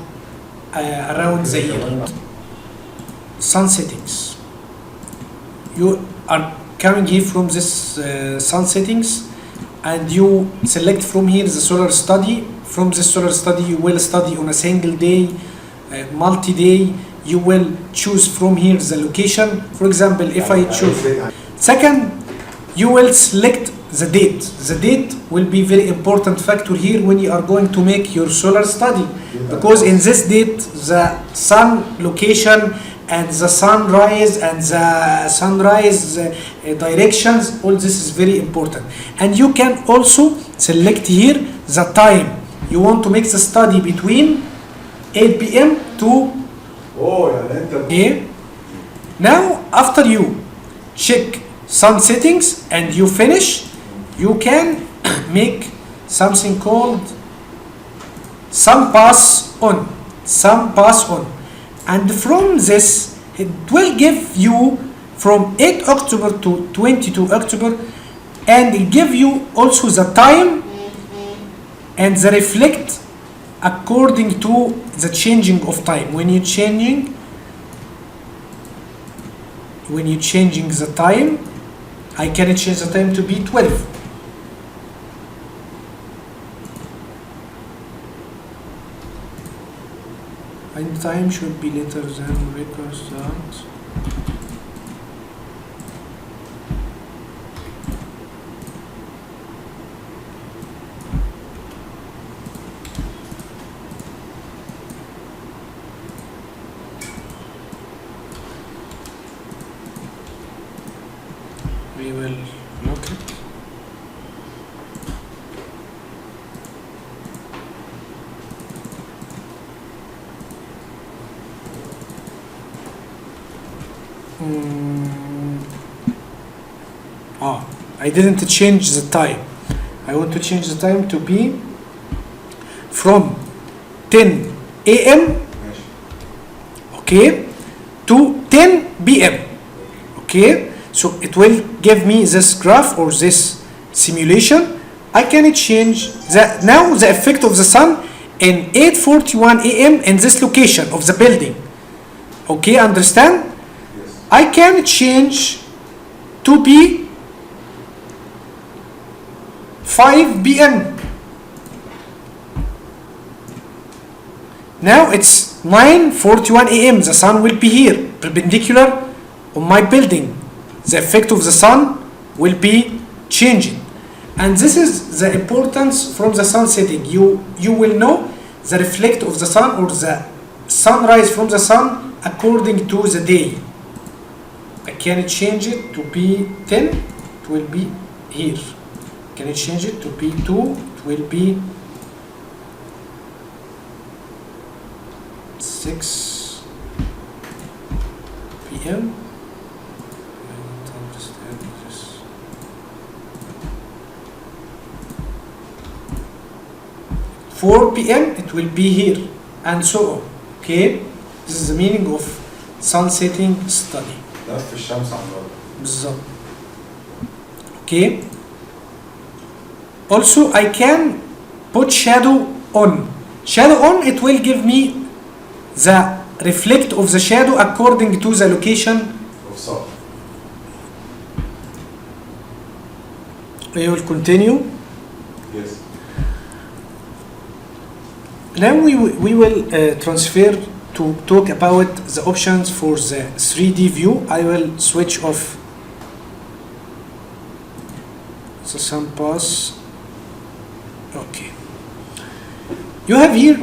around the year. Sun settings. You are coming here from this sun settings, and you select from here the solar study. From the solar study, you will study on a single day, multi-day. You will choose from here the location. For example, if I choose second, you will select the date. The date will be very important factor here when you are going to make your solar study, because in this date the sun location and the sunrise and the sunrise directions, all this is very important. And you can also select here the time you want to make the study between 8 p.m. to okay. Now after you check sun settings and you finish, you can make something called sun pass on. Sun pass on. And from this, it will give you from 8 October to 22 October, and it give you also the time and the reflect according to the changing of time. When you changing the time, I can change the time to be 12. and time should be later than record start. We will look it. I didn't change the time. I want to change the time to be from 10 a.m. ماشي. okay, to 10 p.m. okay, so it will give me this graph or this simulation. I can change now the effect of the sun in 8:41 a.m. in this location of the building. Okay, understand? Yes. I can change to be 5 p.m. Now it's 9:41 a.m. The sun will be here, perpendicular on my building. The effect of the sun will be changing. And this is the importance from the sun setting. You will know the reflect of the sun or the sunrise from the sun according to the day. I can change it to be 10, it will be here. Can I change it to be 2, it will be 6 p.m. I don't understand this. 4 p.m. it will be here, and so on. Okay, this is the meaning of sun setting study. لف الشمس على الأرض. بالظبط. Okay. Also, I can put shadow on. Shadow on, it will give me the reflect of the shadow according to the location. Of sun. We will continue. Yes. Now we will transfer to talk about the options for the 3D view. I will switch off the sun pass. Okay. You have here,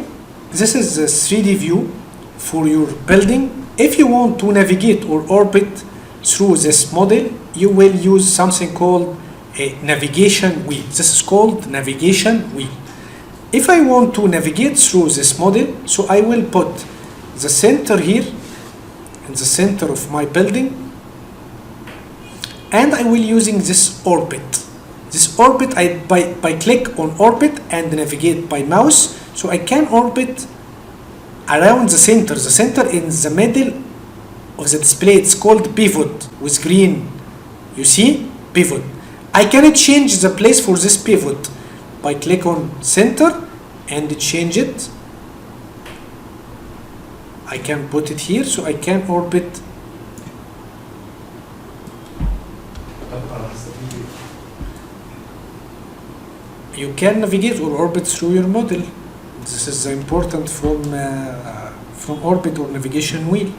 this is the 3D view for your building. If you want to navigate or orbit through this model, you will use something called a navigation wheel. This is called navigation wheel. If I want to navigate through this model, so I will put the center here in the center of my building, and I will using this orbit. This orbit, by click on orbit and navigate by mouse, so I can orbit around the center. The center in the middle of the display, it's called pivot with green. You see, pivot. I can change the place for this pivot by click on center and change it. I can put it here, so I can orbit. You can navigate or orbit through your model. This is important from orbit or navigation wheel.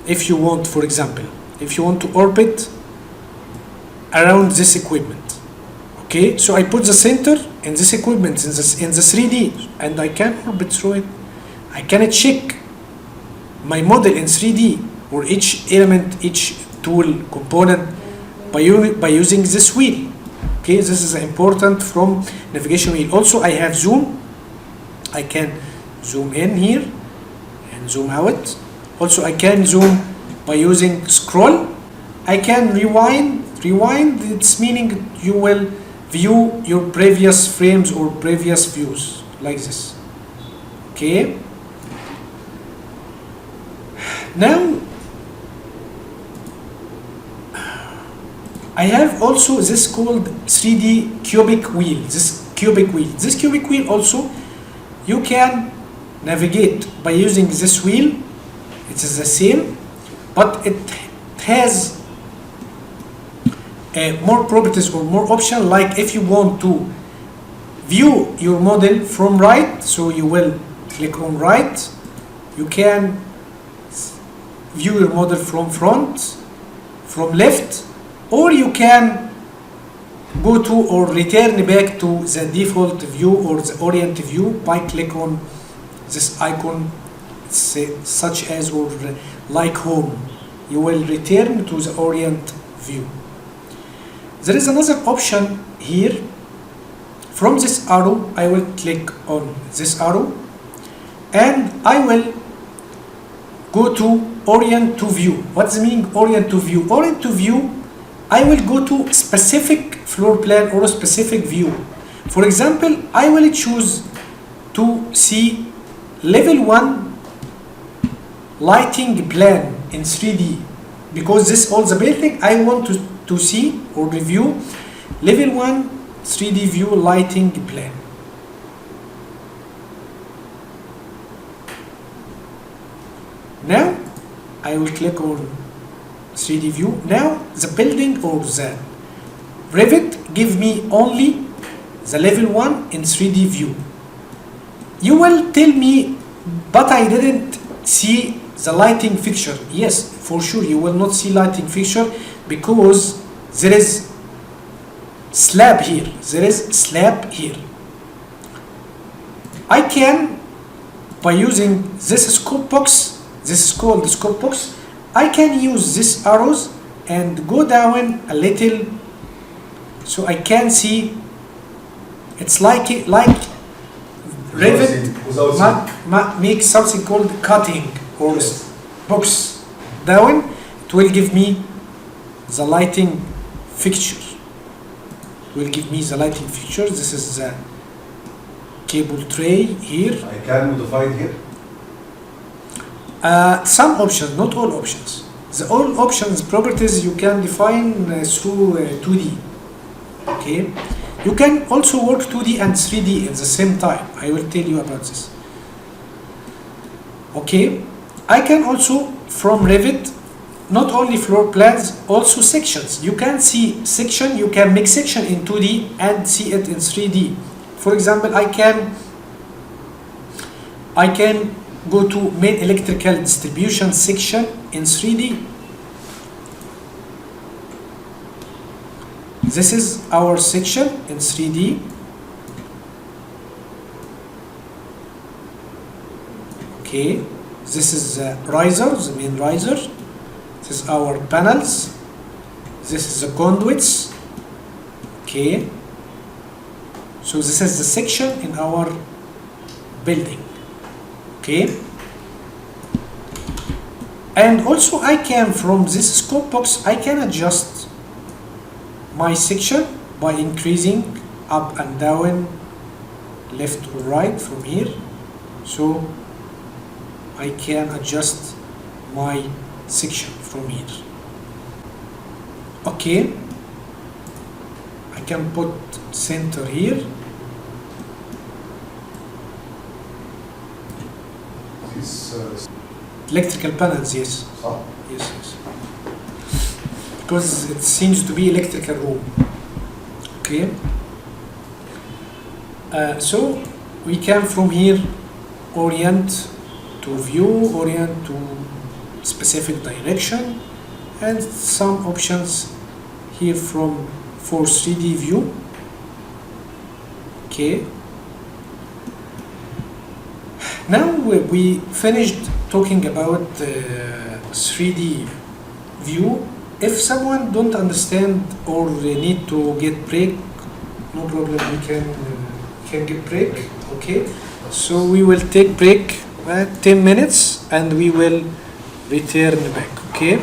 If you want, for example, if you want to orbit around this equipment, okay, so I put the center in this equipment in the 3D, and I can orbit through it. I can check my model in 3D or each element, each tool component by using this wheel. Okay, this is important from navigation wheel. Also, I have zoom. I can zoom in here and zoom out. Also, I can zoom by using scroll. I can rewind. Rewind, it's meaning you will view your previous frames or previous views like this. Okay. Now, I have also this called 3D cubic wheel. This cubic wheel also, you can navigate by using this wheel. It is the same, but it has more properties or more options. Like if you want to view your model from right, so you will click on right, You can view your model from front, from left, or you can go to or return back to the default view or the orient view by click on this icon, such as or like home. You will return to the orient view. There is another option here. From this arrow, I will click on this arrow and I will go to orient to view. What's the meaning orient to view? Orient to view, I will go to specific floor plan or a specific view. For example, I will choose to see level 1 lighting plan in 3D, because this all the building I want to see or review level 1 3D view lighting plan. Now I will click on 3D view. Now the building or the Revit give me only the level 1 in 3D view. You will tell me, but I didn't see the lighting fixture. Yes, for sure you will not see lighting fixture because there is slab here. There is slab here. I can, by using this scope box, this is called the scope box, I can use these arrows and go down a little so I can see. It's like Revit make something called cutting or box down. It will give me the lighting fixture. It will give me the lighting fixture. This is the cable tray here. I can modify it here. Some options, not all options. The all options properties you can define through 2D. Okay. You can also work 2D and 3D at the same time. I will tell you about this. Okay. I can also, from Revit, not only floor plans, also sections. You can see section, you can make section in 2D and see it in 3D. For example, I can go to main electrical distribution section in 3D. This is our section in 3D. Okay, this is the riser, the main riser. This is our panels. This is the conduits. Okay, so this is the section in our building. Okay, and also I can, from this scope box, I can adjust my section by increasing up and down, left or right from here. So I can adjust my section from here. Okay, I can put center here. Electrical panels, yes. Oh. Yes, yes. Because it seems to be electrical room. Okay. So we can from here orient to view, orient to specific direction, and some options here for 3D view. Okay. Now we finished talking about 3D view. If someone don't understand or they need to get break, no problem, we can get break. Okay, so we will take break 10 minutes and we will return back. Okay.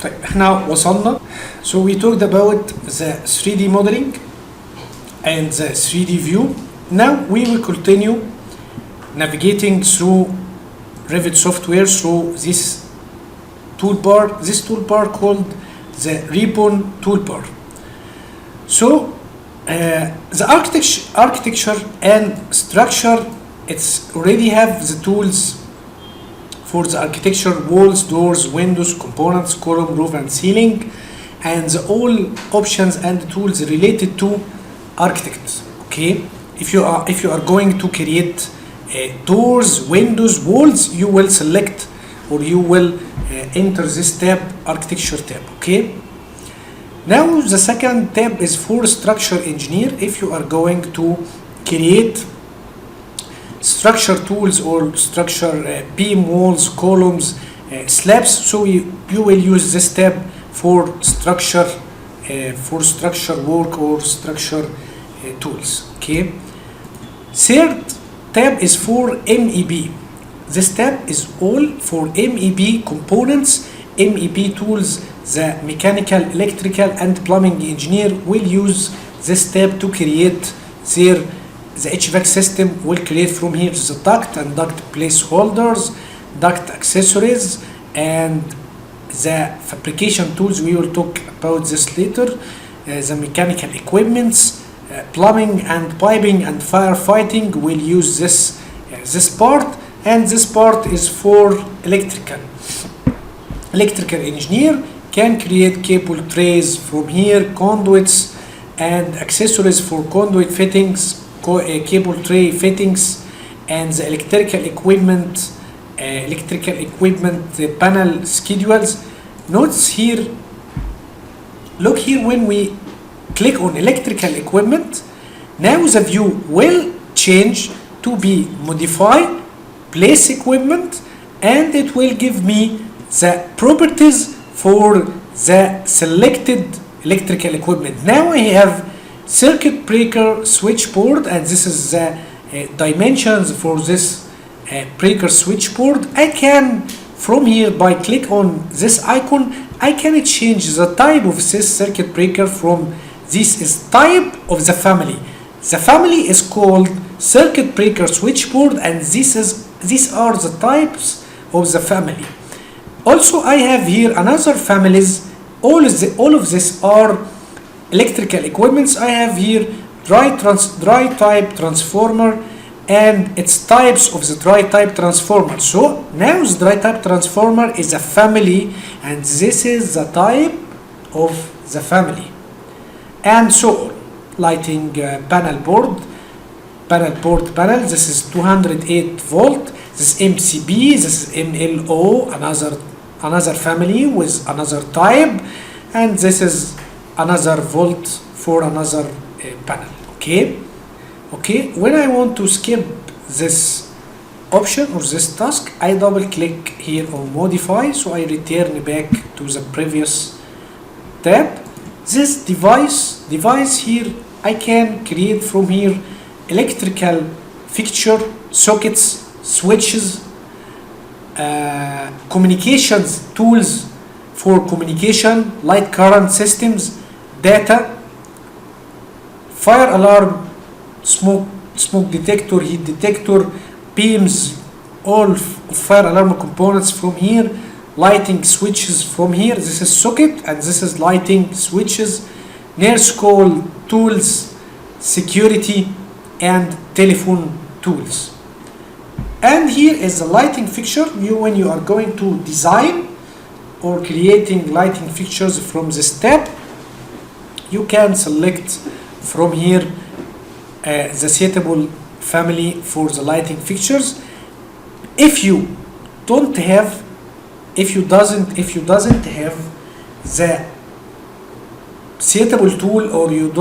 طيب احنا وصلنا. So we talked about the 3D modeling and the 3D view. Now we will continue navigating through Revit software through this toolbar called the ribbon toolbar. So the architecture and structure, it's already have the tools for the architecture: walls, doors, windows, components, column, roof, and ceiling. and all options and tools related to architects. Okay, if you are going to create doors, windows, walls, you will select or you will enter this tab, architecture tab. Okay, now the second tab is for structure engineer. If you are going to create structure tools or structure beam, walls, columns, slabs, so you will use this tab for structure work or structure tools. Okay, third tab is for MEP. This tab is all for MEP components, MEP tools. The mechanical, electrical and plumbing engineer will use this tab to create the HVAC system. Will create from here the duct and duct placeholders, duct accessories, and the fabrication tools. We will talk about this later. The mechanical equipments, plumbing and piping and firefighting will use this part, and this part is for electrical. Electrical engineer can create cable trays from here, conduits and accessories for conduit fittings, cable tray fittings, and the electrical equipment panel schedules. Notice here, look here, when we click on electrical equipment, now the view will change to be modify, place equipment, and it will give me the properties for the selected electrical equipment. Now I have circuit breaker switchboard, and this is the dimensions for this breaker switchboard. I can from here, by click on this icon, I can change the type of this circuit breaker from this is type of the family. The family is called circuit breaker switchboard, and these are the types of the family. Also, I have here another families. All of this are electrical equipments. I have here dry type transformer and its types of the dry type transformer. So now the dry type transformer is a family, and this is the type of the family, and so on. Lighting panel board. This is 208 volt. This is MCB. This is MLO. Another family with another type, and this is another volt for another panel. Okay. When I want to skip this option or this task, I double click here on modify, so I return back to the previous tab. This device here, I can create from here electrical fixture, sockets, switches, communications tools for communication, light current systems, data, fire alarm, smoke detector, heat detector, beams, all fire alarm components from here, lighting switches from here. This is socket, and this is lighting switches, nurse call tools, security, and telephone tools. And here is the lighting fixture. When you are going to design or creating lighting fixtures from this tab, you can select from here the suitable family for the lighting fixtures. If you doesn't have the suitable tool, or you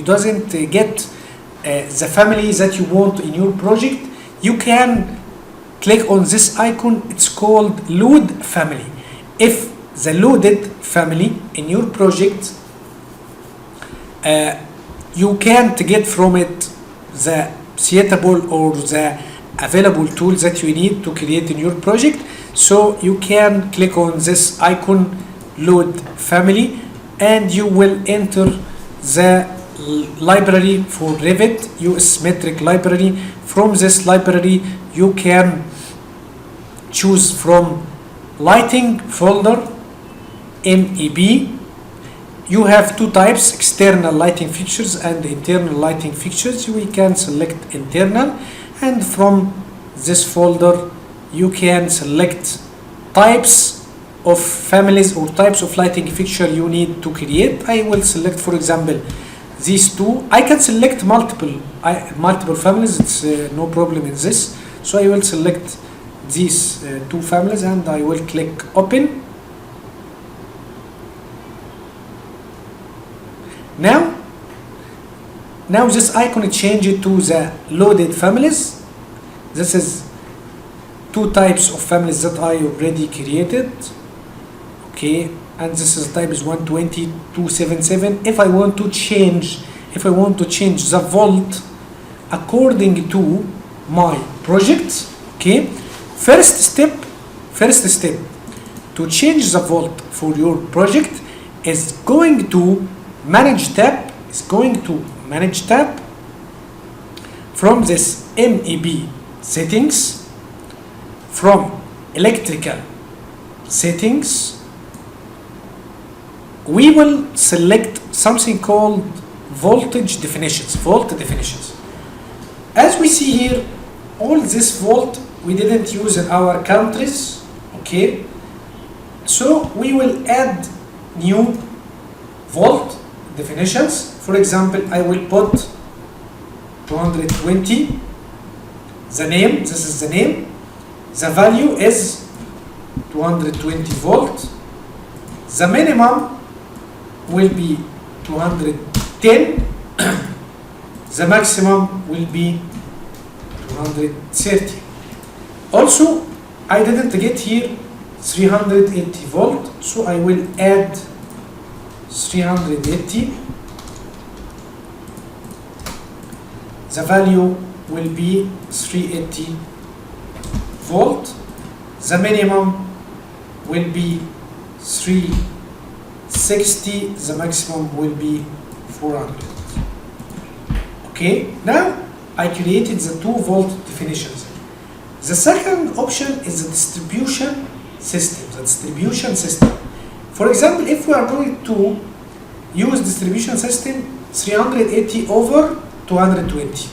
doesn't get the family that you want in your project, you can click on this icon. It's called load family. If the loaded family in your project, you can't get from it the suitable or the available tools that you need to create in your project, so you can click on this icon, load family, and you will enter the library for Revit, US metric library. From this library, you can choose from lighting folder, MEP. You have two types, external lighting fixtures and internal lighting fixtures. We can select internal, and from this folder you can select types of families or types of lighting fixture you need to create. I will select, for example, these two. I can select multiple families. It's no problem in this. So I will select these two families and I will click open. Now this icon change it to the loaded families. This is two types of families that I already created. Okay, and this is type is 120 277. If I want to change the vault according to my project, okay, first step to change the vault for your project is going to manage tab, from this MEP settings, from electrical settings. We will select something called vault definitions. As we see here, all this vault we didn't use in our countries, okay? So we will add new vault definitions. For example, I will put 220, the name, this is the name, the value is 220 volt, the minimum will be 210, the maximum will be 230. Also, I didn't get here 380 volt, so I will add 380. The value will be 380 volt. The minimum will be 360. The maximum will be 400. Okay, now I created the 2 volt definitions. The second option is the distribution system. For example, if we are going to use distribution system 380 over 220.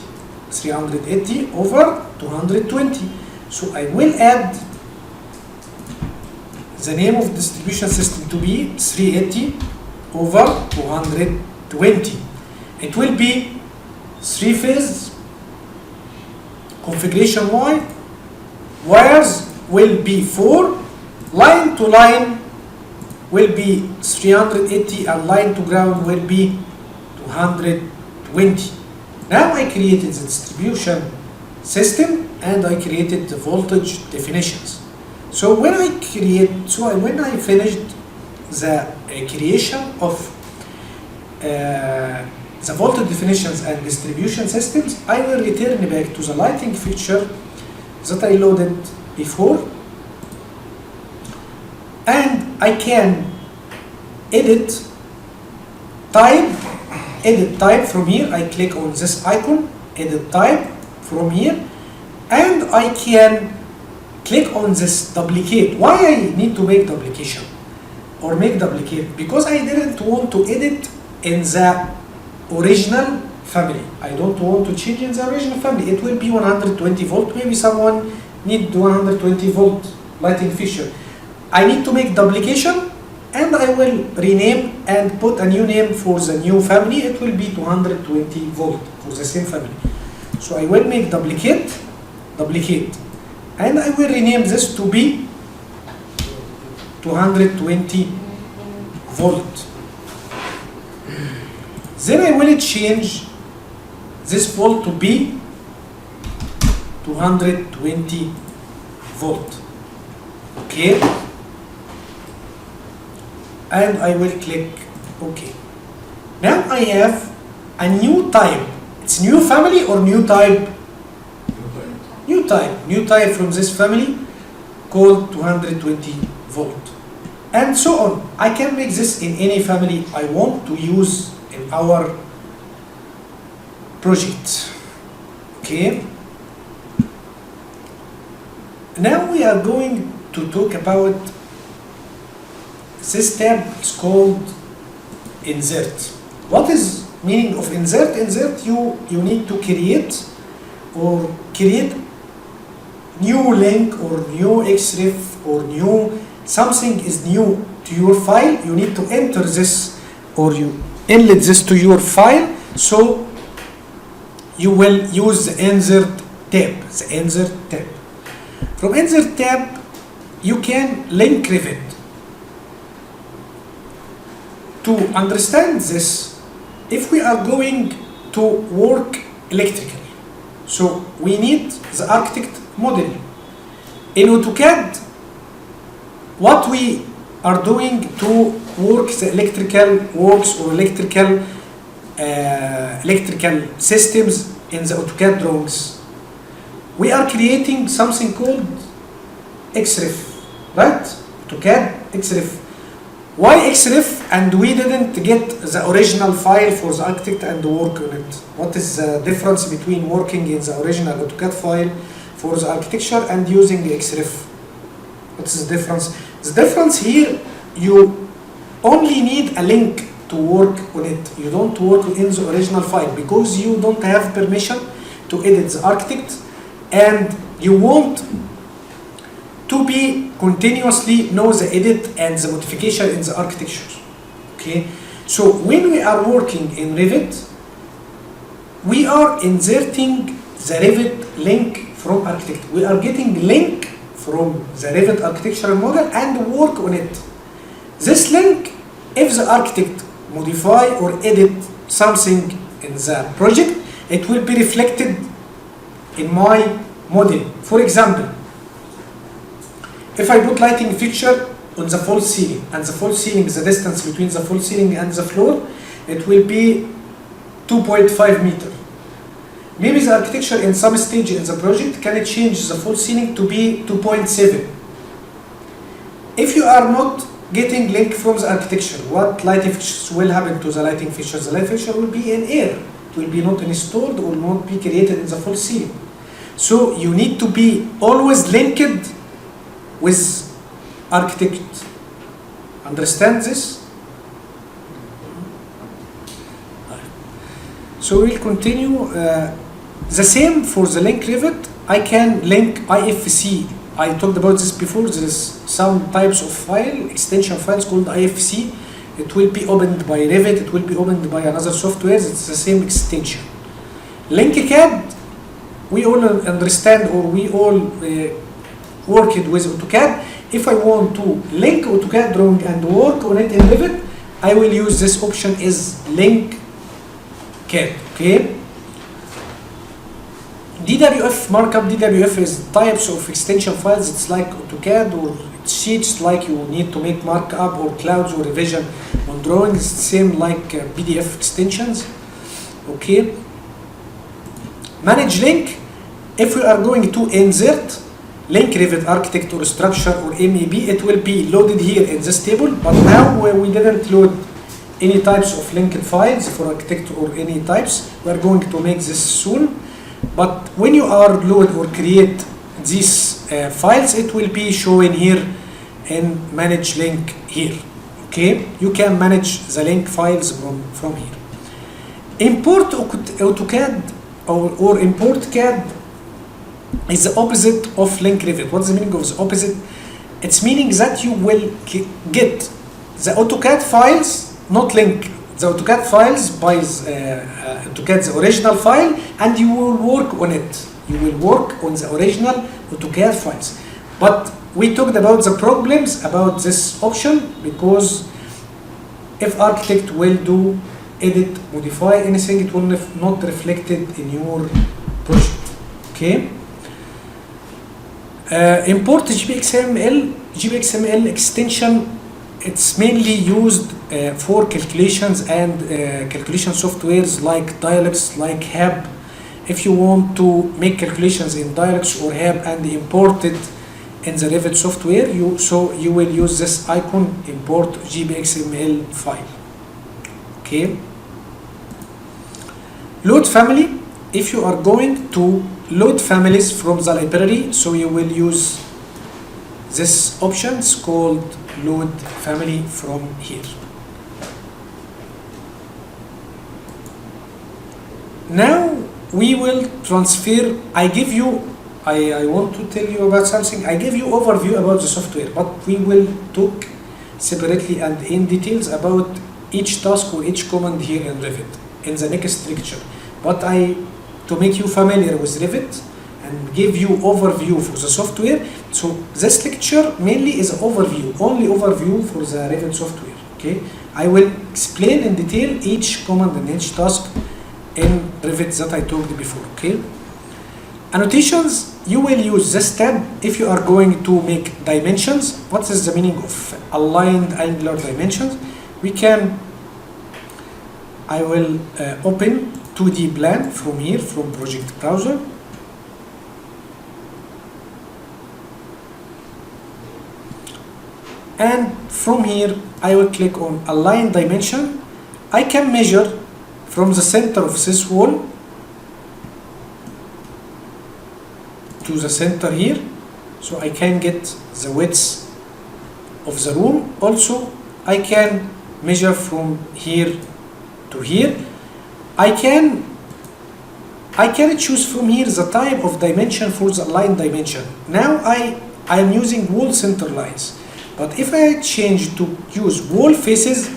380 over 220. So I will add the name of distribution system to be 380 over 220. It will be 3-phase configuration Y. Wires will be 4. Line to line will be 380 and line to ground will be 220. Now I created the distribution system and I created the voltage definitions. So when I finished the creation of the voltage definitions and distribution systems, I will return back to the lighting fixture that I loaded before, and I can edit type from here. I click on this icon, edit type from here, and I can click on this duplicate. Why I need to make duplication or make duplicate? Because I didn't want to edit in the original family. I don't want to change in the original family. It will be 120 volt. Maybe someone need 120 volt lighting fixture. I need to make duplication, and I will rename and put a new name for the new family. It will be 220 volt for the same family. So I will make duplicate, and I will rename this to be 220 volt. Then I will change this volt to be 220 volt. Okay. And I will click OK. Now I have a new type. It's new family or new type? New type from this family called 220 volt. And so on. I can make this in any family I want to use in our project. Okay. Now we are going to talk about this tab. It's called insert. What is meaning of insert? Insert, you need to create new link or new xref or new something is new to your file, you need to enter this or you inlet this to your file, so you will use the insert tab. From insert tab, you can link Revit. To understand this, if we are going to work electrical, so we need the architect model. In AutoCAD, what we are doing to work the electrical works or electrical systems in the AutoCAD drawings, we are creating something called XREF, right? AutoCAD XREF. Why XREF and we didn't get the original file for the architect and work on it? What is the difference between working in the original AutoCAD file for the architecture and using the XREF? What is the difference? The difference here, you only need a link to work on it. You don't work in the original file because you don't have permission to edit the architect, and you want to be continuously know the edit and the modification in the architecture. Okay, so when we are working in Revit, we are inserting the Revit link from architect. We are getting link from the Revit architectural model and work on it. This link, if the architect modify or edit something in the project, it will be reflected in my model. For example, if I put lighting fixture on the false ceiling, and the false ceiling, the distance between the false ceiling and the floor, it will be 2.5 meters. Maybe the architecture in some stage in the project can change the false ceiling to be 2.7. If you are not getting link from the architecture, what lighting fixtures will happen to the lighting fixtures? The lighting fixture will be in air. It will be not installed or not be created in the false ceiling. So you need to be always linked with architect. Understand this? So we'll continue. The same for the link Revit. I can link IFC. I talked about this before. There's some types of file, extension files called IFC. It will be opened by Revit, it will be opened by another software. It's the same extension. Link CAD, we all understand, or we all worked with AutoCAD. If I want to link AutoCAD drawing and work on it in Revit, I will use this option as link CAD. Okay. DWF markup. DWF is types of extension files. It's like AutoCAD or sheets, like you need to make markup or clouds or revision on drawings. It's the same like PDF extensions. Okay. Manage link. If we are going to insert link Revit architect or structure or MEP, it will be loaded here in this table. But now we didn't load any types of linked files for architect or any types. We are going to make this soon. But when you are load or create these files, it will be showing here in manage link here. Okay, you can manage the link files from here. Import AutoCAD or import CAD is the opposite of link Revit. What's the meaning of the opposite? It's meaning that you will get the AutoCAD files, not link the AutoCAD files by AutoCAD the original file, and you will work on it. You will work on the original AutoCAD files. But we talked about the problems about this option, because if architect will do edit, modify anything, it will not reflected in your project. Okay. Import GPXML extension. It's mainly used for calculations and calculation softwares like Dialux, like HAB. If you want to make calculations in Dialux or HAB and import it in the Revit software, you will use this icon, import GPXML file. Okay. Load family. If you are going to load families from the library, so you will use this option. It's called load family from here. Now we will transfer. I give you I want to tell you about something. I gave you overview about the software, but we will talk separately and in details about each task or each command here in Revit in the next lecture. But to make you familiar with Revit and give you overview for the software. So this lecture mainly is overview, only overview for the Revit software. Okay, I will explain in detail each command and each task in Revit that I talked before. Okay, annotations, you will use this tab if you are going to make dimensions. What is the meaning of aligned angular dimensions? I will open 2D plan from here, from project browser. And from here, I will click on align dimension. I can measure from the center of this wall to the center here. So I can get the width of the room. Also, I can measure from here to here. I can choose from here the type of dimension for the line dimension. Now I am using wall center lines. But if I change to use wall faces,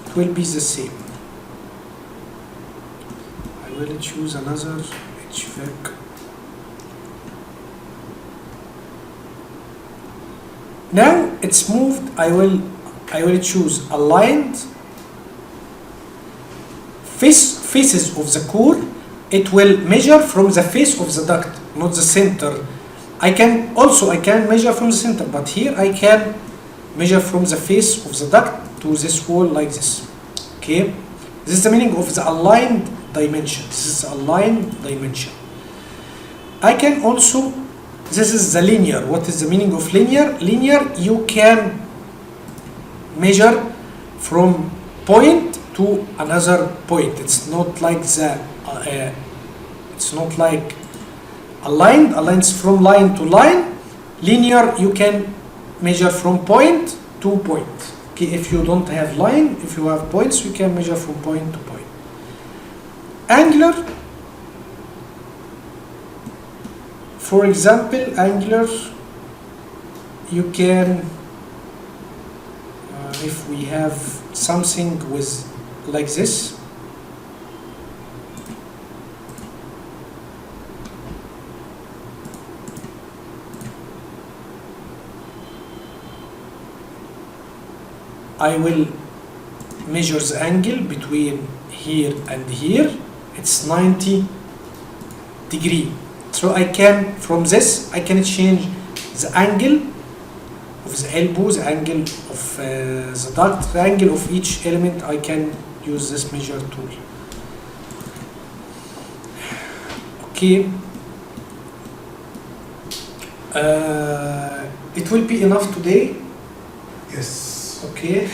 it will be the same. I will choose another HVAC. Now it's moved. I will choose aligned faces of the core. It will measure from the face of the duct, not the center. I can measure from the center, but here I can measure from the face of the duct to this wall like this. Okay, this is the meaning of the aligned dimension. This is aligned dimension. I can also, this is the linear. What is the meaning of linear? Linear, you can measure from point to another point. It's not like it's not like aligned. Aligned is from line to line. Linear, you can measure from point to point. Okay, if you don't have line, if you have points, you can measure from point to point. Angular, for example, angular, you can, if we have something with like this, I will measure the angle between here and here. It's 90 degree. So I can, from this, I can change the angle of the elbow, the angle of the duct, the angle of each element. I can use this measure tool. Okay. It will be enough today. Yes. Okay.